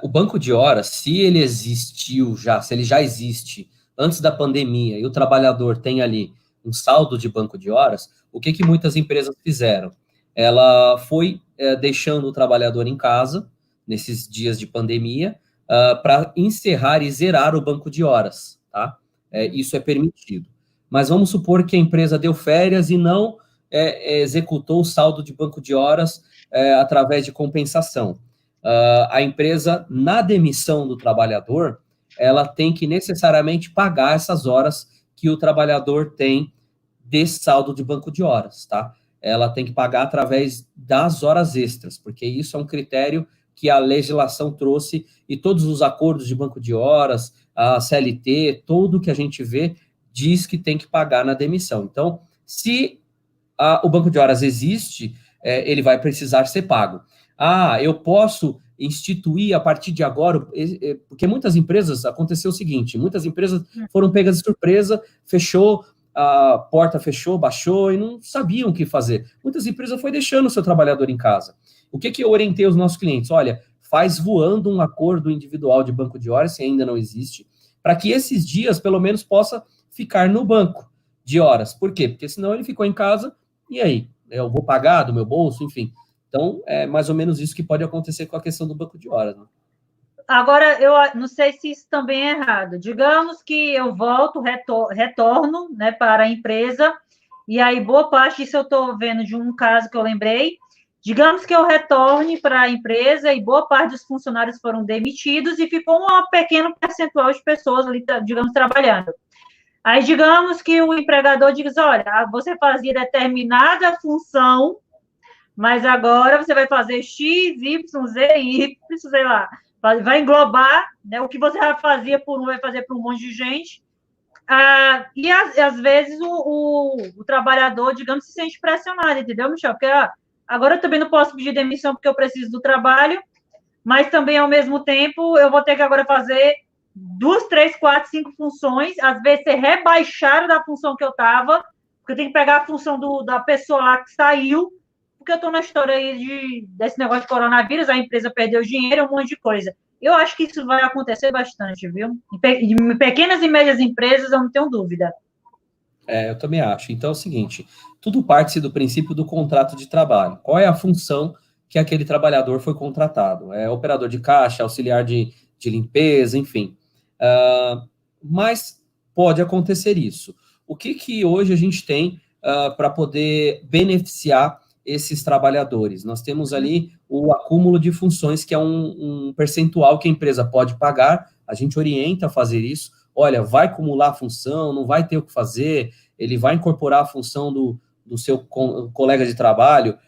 o banco de horas, se ele existiu já, se ele já existe antes da pandemia e o trabalhador tem ali um saldo de banco de horas, o que muitas empresas fizeram? Ela foi deixando o trabalhador em casa, nesses dias de pandemia, para encerrar e zerar o banco de horas, tá? Isso é permitido. Mas vamos supor que a empresa deu férias e não executou o saldo de banco de horas através de compensação. A empresa, na demissão do trabalhador, ela tem que necessariamente pagar essas horas que o trabalhador tem desse saldo de banco de horas, tá? Ela tem que pagar através das horas extras, porque isso é um critério que a legislação trouxe e todos os acordos de banco de horas, a CLT, tudo que a gente vê diz que tem que pagar na demissão. Então, se o banco de horas existe, ele vai precisar ser pago. Eu posso instituir a partir de agora, porque muitas empresas, aconteceu o seguinte, muitas empresas foram pegas de surpresa, fechou, a porta fechou, baixou e não sabiam o que fazer. Muitas empresas foi deixando o seu trabalhador em casa. O que eu orientei os nossos clientes? Olha, faz voando um acordo individual de banco de horas, se ainda não existe, para que esses dias, pelo menos, possa ficar no banco de horas. Por quê? Porque senão ele ficou em casa, e aí? Eu vou pagar do meu bolso, enfim. Então, é mais ou menos isso que pode acontecer com a questão do banco de horas, né? Agora, eu não sei se isso também é errado. Digamos que eu retorno, né, para a empresa, e aí boa parte disso eu estou vendo de um caso que eu lembrei. Digamos que eu retorne para a empresa e boa parte dos funcionários foram demitidos e ficou um pequeno percentual de pessoas ali, digamos, trabalhando. Aí, digamos que o empregador diz, olha, você fazia determinada função, mas agora você vai fazer X, Y, Z, Y, sei lá. Vai englobar, né, o que você já fazia por um, vai fazer para um monte de gente. E, às vezes, o trabalhador, digamos, se sente pressionado, entendeu, Michel? Porque agora eu também não posso pedir demissão porque eu preciso do trabalho, mas também, ao mesmo tempo, eu vou ter que agora fazer 2, 3, 4, 5 funções, às vezes ser rebaixado da função que eu estava, porque eu tenho que pegar a função da pessoa lá que saiu, porque eu estou na história aí desse negócio de coronavírus, a empresa perdeu dinheiro, um monte de coisa. Eu acho que isso vai acontecer bastante, viu? Em pequenas e médias empresas, eu não tenho dúvida. Eu também acho. Então é o seguinte, tudo parte do princípio do contrato de trabalho. Qual é a função que aquele trabalhador foi contratado? É operador de caixa, auxiliar de limpeza, enfim. Mas pode acontecer isso. O que hoje a gente tem para poder beneficiar esses trabalhadores? Nós temos ali o acúmulo de funções, que é um percentual que a empresa pode pagar, a gente orienta a fazer isso. Olha, vai acumular a função, não vai ter o que fazer, ele vai incorporar a função do seu colega de trabalho,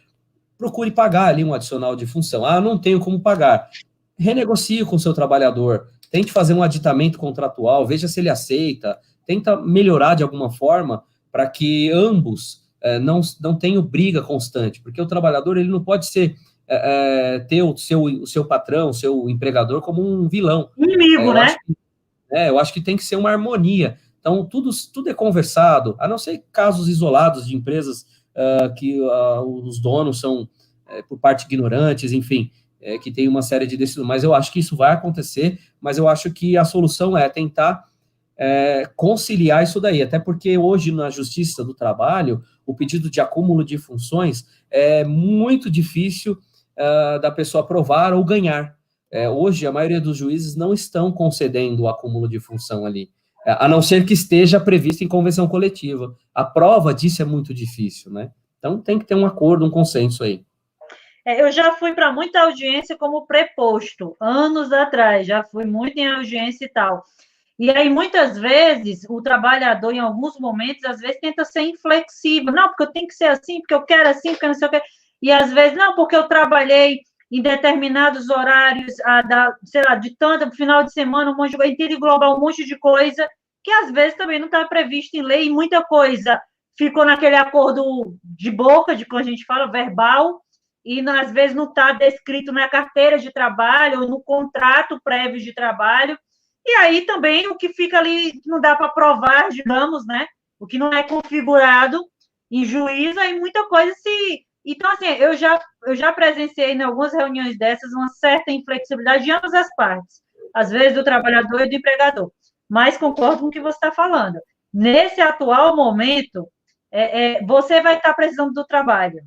procure pagar ali um adicional de função. Não tenho como pagar. Renegocie com o seu trabalhador, tente fazer um aditamento contratual, veja se ele aceita, tenta melhorar de alguma forma para que ambos não tenham briga constante, porque o trabalhador ele não pode ter o seu patrão, o seu empregador como um vilão. Inimigo, né? Eu acho que tem que ser uma harmonia. Então, tudo é conversado, a não ser casos isolados de empresas que os donos são, por parte, ignorantes, enfim, que tem uma série de decisões. Mas eu acho que isso vai acontecer, mas eu acho que a solução é tentar conciliar isso daí, até porque hoje na Justiça do Trabalho, o pedido de acúmulo de funções é muito difícil da pessoa aprovar ou ganhar. Hoje, a maioria dos juízes não estão concedendo o acúmulo de função ali, a não ser que esteja previsto em convenção coletiva. A prova disso é muito difícil, né? Então, tem que ter um acordo, um consenso aí. Eu já fui para muita audiência como preposto, anos atrás, já fui muito em audiência e tal. E aí, muitas vezes, o trabalhador, em alguns momentos, às vezes, tenta ser inflexível. Não, porque eu tenho que ser assim, porque eu quero assim, porque eu não sei o quê. e às vezes, não, porque eu trabalhei em determinados horários, sei lá, de tanto, final de semana, um monte de coisa, tem que englobar um monte de coisa, que às vezes também não está previsto em lei, e muita coisa ficou naquele acordo de boca, de como a gente fala, verbal, e às vezes não está descrito na carteira de trabalho ou no contrato prévio de trabalho, e aí também o que fica ali não dá para provar, digamos, né? O que não é configurado em juízo, aí muita coisa se... Então, assim, eu já presenciei em algumas reuniões dessas uma certa inflexibilidade de ambas as partes, às vezes do trabalhador e do empregador, mas concordo com o que você está falando. Nesse atual momento, você vai estar precisando do trabalho,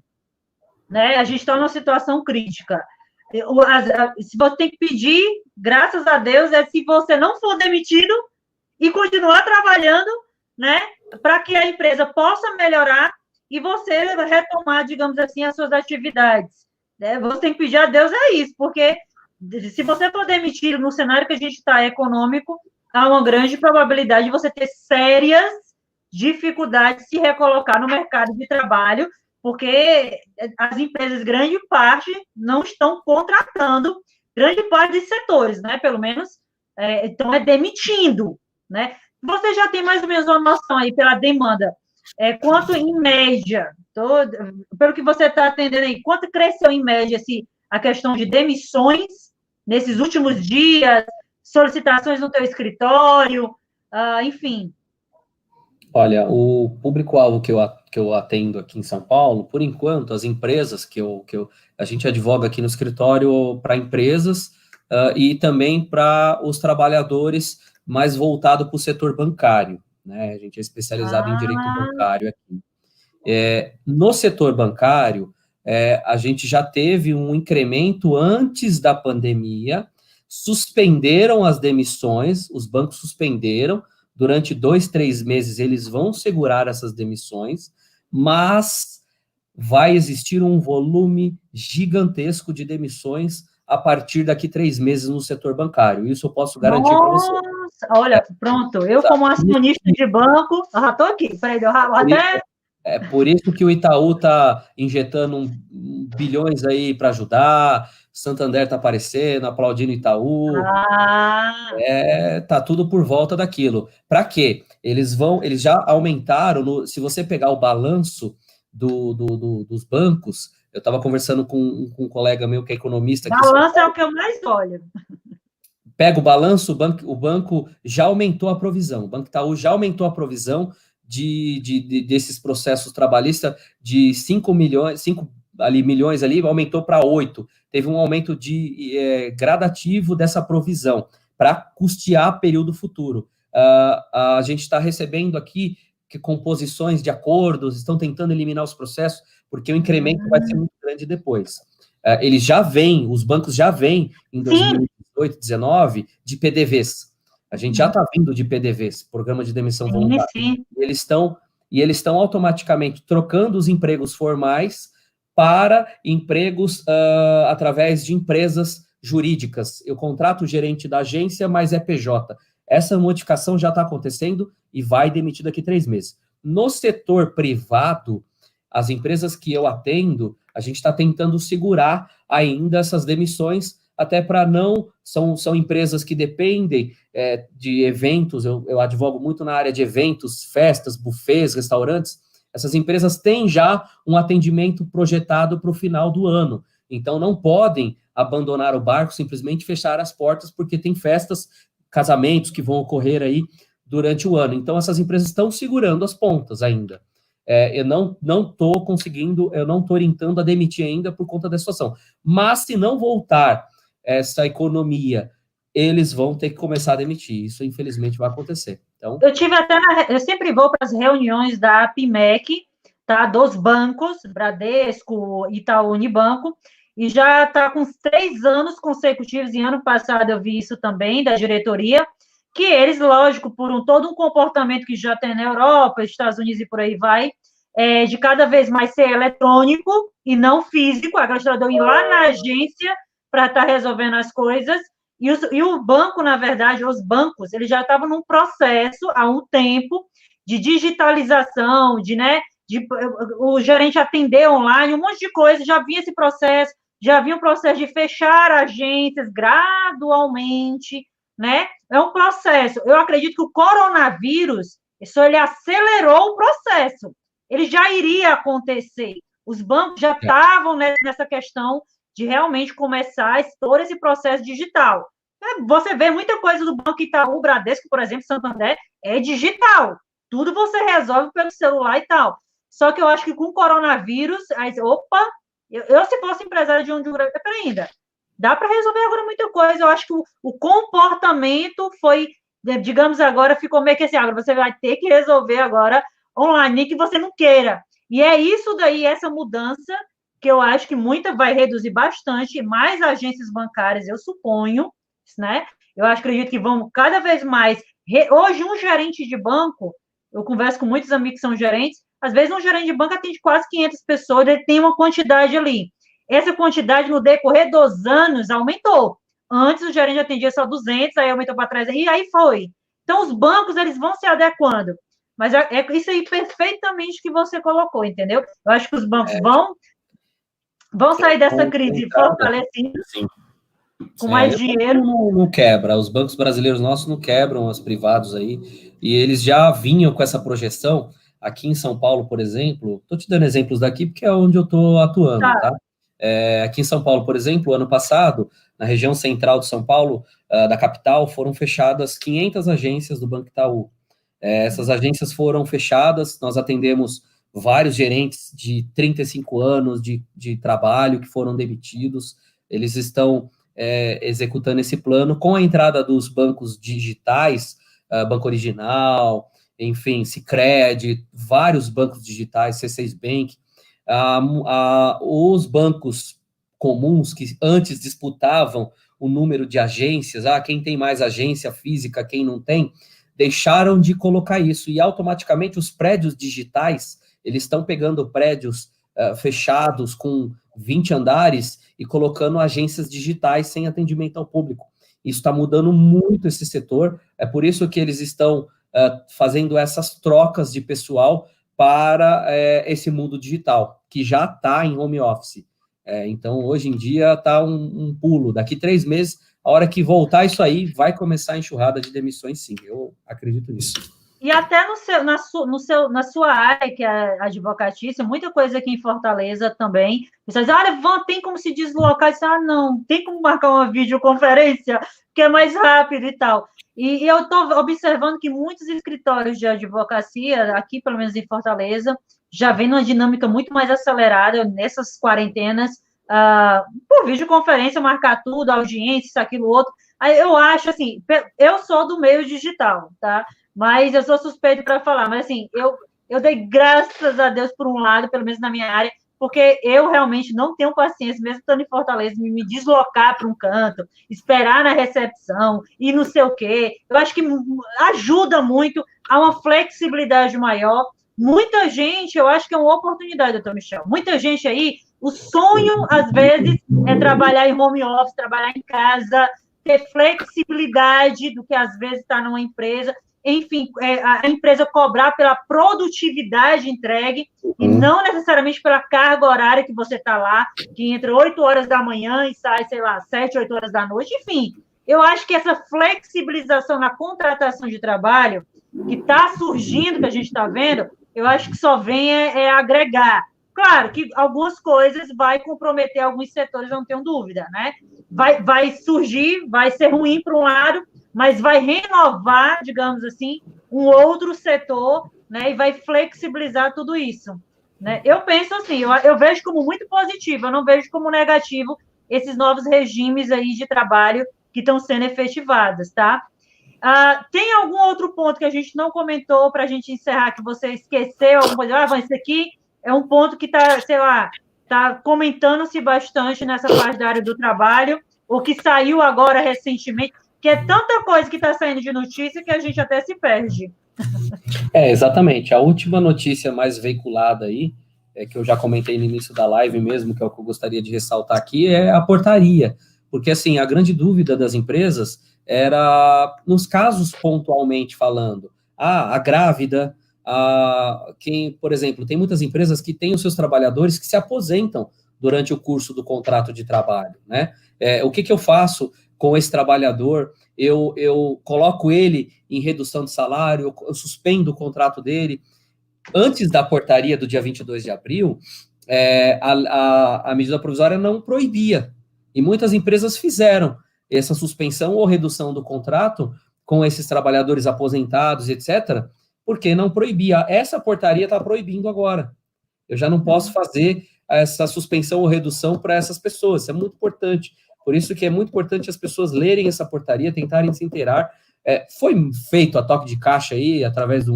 né? A gente está numa situação crítica. Se você tem que pedir, graças a Deus, é se você não for demitido e continuar trabalhando, né? Para que a empresa possa melhorar e você retomar, digamos assim, as suas atividades. Né? Você tem que pedir a Deus isso, porque se você for demitido no cenário que a gente está econômico, há uma grande probabilidade de você ter sérias dificuldades de se recolocar no mercado de trabalho, porque as empresas, grande parte, não estão contratando grande parte dos setores, né? Pelo menos estão demitindo, né? Você já tem mais ou menos uma noção aí pela demanda, quanto em média, pelo que você está atendendo aí, quanto cresceu em média a questão de demissões nesses últimos dias, solicitações no teu escritório, enfim. Olha, o público-alvo que eu atendo aqui em São Paulo, por enquanto, as empresas a gente advoga aqui no escritório para empresas e também para os trabalhadores mais voltado para o setor bancário, né? A gente é especializado em direito bancário aqui. No setor bancário, a gente já teve um incremento antes da pandemia, suspenderam as demissões, os bancos suspenderam, durante 2, 3 meses eles vão segurar essas demissões, mas vai existir um volume gigantesco de demissões a partir daqui 3 meses no setor bancário. Isso eu posso garantir para você. Olha, pronto. Eu, como acionista de banco, já estou aqui. Peraí, até... É por isso que o Itaú está injetando bilhões aí para ajudar, Santander está aparecendo, aplaudindo Itaú. Tá tudo por volta daquilo. Para quê? Eles já aumentaram, se você pegar o balanço dos bancos, eu estava conversando com um colega meu que é economista. Balanço é o que eu mais olho. Pega o balanço, o banco já aumentou a provisão, o Banco Itaú já aumentou a provisão desses processos trabalhistas de 5 milhões, 5 milhões ali, aumentou para 8. Teve um aumento gradativo dessa provisão para custear período futuro. A gente está recebendo aqui que composições de acordos, estão tentando eliminar os processos, porque o incremento vai ser muito grande depois. Eles já vêm, os bancos já vêm em 2018, 2019, de PDVs. A gente já está vindo de PDVs, Programa de Demissão Voluntária. Sim. E eles estão automaticamente trocando os empregos formais para empregos através de empresas jurídicas. Eu contrato o gerente da agência, mas é PJ. Essa modificação já está acontecendo e vai demitir daqui 3 meses. No setor privado, as empresas que eu atendo, a gente está tentando segurar ainda essas demissões, até para não... São empresas que dependem de eventos, eu advogo muito na área de eventos, festas, buffets, restaurantes. Essas empresas têm já um atendimento projetado para o final do ano. Então, não podem abandonar o barco, simplesmente fechar as portas, porque tem festas, casamentos que vão ocorrer aí durante o ano. Então, essas empresas estão segurando as pontas ainda. Eu não estou conseguindo, eu não estou orientando a demitir ainda por conta da situação. Mas, se não voltar essa economia, eles vão ter que começar a demitir. Isso, infelizmente, vai acontecer. Então... Eu sempre vou para as reuniões da APIMEC, tá? Dos bancos, Bradesco, Itaú, Unibanco, e já está com 3 anos consecutivos, e ano passado eu vi isso também, da diretoria, que eles, lógico, por todo um comportamento que já tem na Europa, Estados Unidos e por aí vai, de cada vez mais ser eletrônico e não físico, a gastador ir lá na agência para estar resolvendo as coisas, e o banco, na verdade, os bancos, eles já estavam num processo há um tempo de digitalização, de o gerente atender online, um monte de coisa, já vinha esse processo, já havia um processo de fechar agências gradualmente, né? É um processo. Eu acredito que o coronavírus, isso ele acelerou o processo. Ele já iria acontecer. Os bancos já estavam nessa questão de realmente começar todo esse processo digital. Você vê muita coisa do Banco Itaú, Bradesco, por exemplo, Santander, é digital. Tudo você resolve pelo celular e tal. Só que eu acho que com o coronavírus, aí, opa, eu se fosse empresário de um grande... Peraí, ainda, dá para resolver agora muita coisa. Eu acho que o comportamento foi, digamos agora, ficou meio que assim, agora você vai ter que resolver agora online, nem que você não queira. E é isso daí, essa mudança, que eu acho que muita vai reduzir bastante, mais agências bancárias, eu suponho, né? Eu acredito que vão cada vez mais... Hoje, um gerente de banco, eu converso com muitos amigos que são gerentes, às vezes um gerente de banco atende quase 500 pessoas, ele tem uma quantidade ali. Essa quantidade, no decorrer dos anos, aumentou. Antes, o gerente atendia só 200, aí aumentou para 300, e aí foi. Então, os bancos, eles vão se adequando. Mas é isso aí perfeitamente que você colocou, entendeu? Eu acho que os bancos vão sair dessa crise fortalecidos, com mais dinheiro. Não quebra, os bancos brasileiros nossos não quebram, os privados aí, e eles já vinham com essa projeção. Aqui em São Paulo, por exemplo, estou te dando exemplos daqui porque é onde eu estou atuando, tá? Aqui em São Paulo, por exemplo, ano passado, na região central de São Paulo, da capital, foram fechadas 500 agências do Banco Itaú. Essas agências foram fechadas, nós atendemos vários gerentes de 35 anos de trabalho que foram demitidos, eles estão executando esse plano com a entrada dos bancos digitais, Banco Original, enfim, Sicredi, vários bancos digitais, C6 Bank, os bancos comuns que antes disputavam o número de agências, quem tem mais agência física, quem não tem, deixaram de colocar isso, e automaticamente os prédios digitais, eles estão pegando prédios fechados com 20 andares e colocando agências digitais sem atendimento ao público. Isso está mudando muito esse setor, é por isso que eles estão fazendo essas trocas de pessoal para esse mundo digital, que já está em home office. Então, hoje em dia, está um pulo. Daqui 3 meses, a hora que voltar isso aí, vai começar a enxurrada de demissões, sim. Eu acredito nisso. E até na sua área, que é a advocatícia, muita coisa aqui em Fortaleza também. Pessoas dizem, olha, tem como se deslocar? Não, tem como marcar uma videoconferência, que é mais rápido e tal. E eu estou observando que muitos escritórios de advocacia, aqui pelo menos em Fortaleza, já vem numa dinâmica muito mais acelerada nessas quarentenas, por videoconferência, marcar tudo, audiência, isso, aquilo, outro. Aí eu acho, assim, eu sou do meio digital, tá? Mas eu sou suspeito para falar, mas assim, eu dei graças a Deus por um lado, pelo menos na minha área, porque eu realmente não tenho paciência, mesmo estando em Fortaleza, me deslocar para um canto, esperar na recepção e não sei o quê. Eu acho que ajuda muito a uma flexibilidade maior. Muita gente, eu acho que é uma oportunidade, doutor Michel. Muita gente aí, o sonho, às vezes, é trabalhar em home office, trabalhar em casa, ter flexibilidade do que, às vezes, está numa empresa. Enfim, a empresa cobrar pela produtividade entregue e não necessariamente pela carga horária que você está lá, que entra 8 horas da manhã e sai, sei lá, 7, 8 horas da noite. Enfim, eu acho que essa flexibilização na contratação de trabalho que está surgindo, que a gente está vendo, eu acho que só vem agregar. Claro que algumas coisas vai comprometer alguns setores, eu não tenho dúvida, né? Vai surgir, vai ser ruim para um lado, mas vai renovar, digamos assim, um outro setor, né, e vai flexibilizar tudo isso. Né? Eu penso assim, eu vejo como muito positivo, eu não vejo como negativo esses novos regimes aí de trabalho que estão sendo efetivados, tá? Tem algum outro ponto que a gente não comentou para a gente encerrar, que você esqueceu, alguma coisa? Esse aqui é um ponto que está, sei lá, está comentando-se bastante nessa parte da área do trabalho, ou que saiu agora recentemente, que é tanta coisa que está saindo de notícia que a gente até se perde. Exatamente. A última notícia mais veiculada aí, que eu já comentei no início da live mesmo, que é o que eu gostaria de ressaltar aqui, é a portaria. Porque, assim, a grande dúvida das empresas era, nos casos pontualmente falando, a grávida, quem, por exemplo, tem muitas empresas que têm os seus trabalhadores que se aposentam durante o curso do contrato de trabalho, né? O que eu faço com esse trabalhador? Eu coloco ele em redução de salário, eu suspendo o contrato dele. Antes da portaria do dia 22 de abril, a medida provisória não proibia, e muitas empresas fizeram essa suspensão ou redução do contrato com esses trabalhadores aposentados, etc., porque não proibia. Essa portaria está proibindo agora. Eu já não posso fazer essa suspensão ou redução para essas pessoas. Isso é muito importante. Por isso que é muito importante as pessoas lerem essa portaria, tentarem se inteirar. Foi feito a toque de caixa aí, através de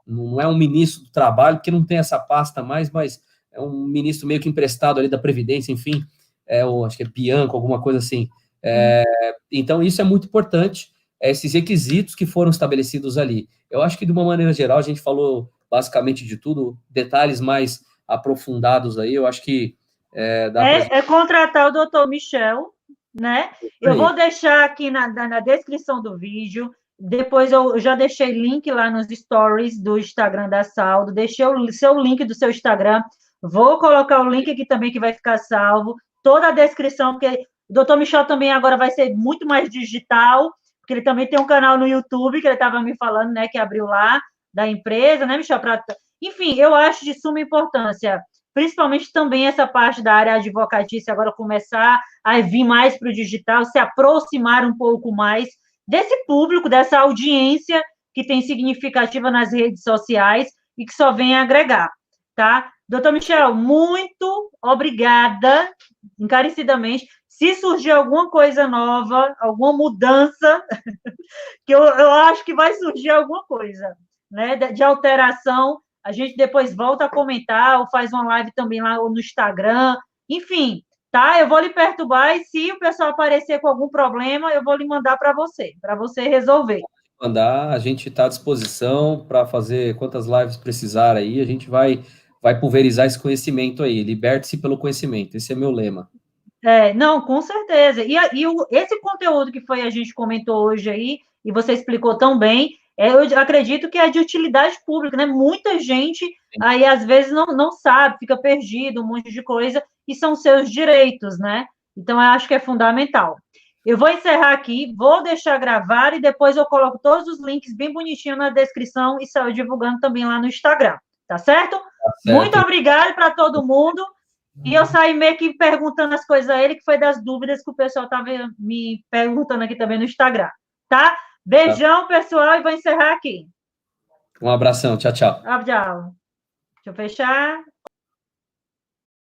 não é um ministro do trabalho, porque não tem essa pasta mais, mas é um ministro meio que emprestado ali da Previdência, enfim, acho que é Bianco, alguma coisa assim. Então, isso é muito importante, esses requisitos que foram estabelecidos ali. Eu acho que, de uma maneira geral, a gente falou basicamente de tudo, detalhes mais aprofundados aí, eu acho que dá para... contratar o doutor Michel, né? Eu vou deixar aqui na descrição do vídeo, depois eu já deixei link lá nos stories do Instagram da Saldo, deixei o seu link do seu Instagram, vou colocar o link aqui também que vai ficar salvo, toda a descrição, porque o doutor Michel também agora vai ser muito mais digital, porque ele também tem um canal no YouTube, que ele estava me falando, né, que abriu lá, da empresa, né, Michel? Enfim, eu acho de suma importância, principalmente também essa parte da área advocatícia agora começar a vir mais para o digital, se aproximar um pouco mais desse público, dessa audiência que tem significativa nas redes sociais e que só vem agregar, tá? Doutor Michel, muito obrigada, encarecidamente. Se surgir alguma coisa nova, alguma mudança, que eu acho que vai surgir alguma coisa, né, de alteração, a gente depois volta a comentar, ou faz uma live também lá no Instagram, enfim, tá? Eu vou lhe perturbar e se o pessoal aparecer com algum problema, eu vou lhe mandar para você resolver. Mandar, a gente está à disposição para fazer quantas lives precisar aí, a gente vai pulverizar esse conhecimento aí, liberte-se pelo conhecimento, esse é meu lema. Não, com certeza. Esse conteúdo que a gente comentou hoje aí, e você explicou tão bem, eu acredito que é de utilidade pública, né? Muita gente aí às vezes não sabe, fica perdido, um monte de coisa, e são seus direitos, né? Então, eu acho que é fundamental. Eu vou encerrar aqui, vou deixar gravar e depois eu coloco todos os links bem bonitinho na descrição e saio divulgando também lá no Instagram, tá certo? Muito obrigada para todo mundo. E eu saí meio que perguntando as coisas a ele, que foi das dúvidas que o pessoal estava me perguntando aqui também no Instagram, tá? Beijão, pessoal, e vou encerrar aqui. Um abração, tchau, tchau. Tchau. Deixa eu fechar.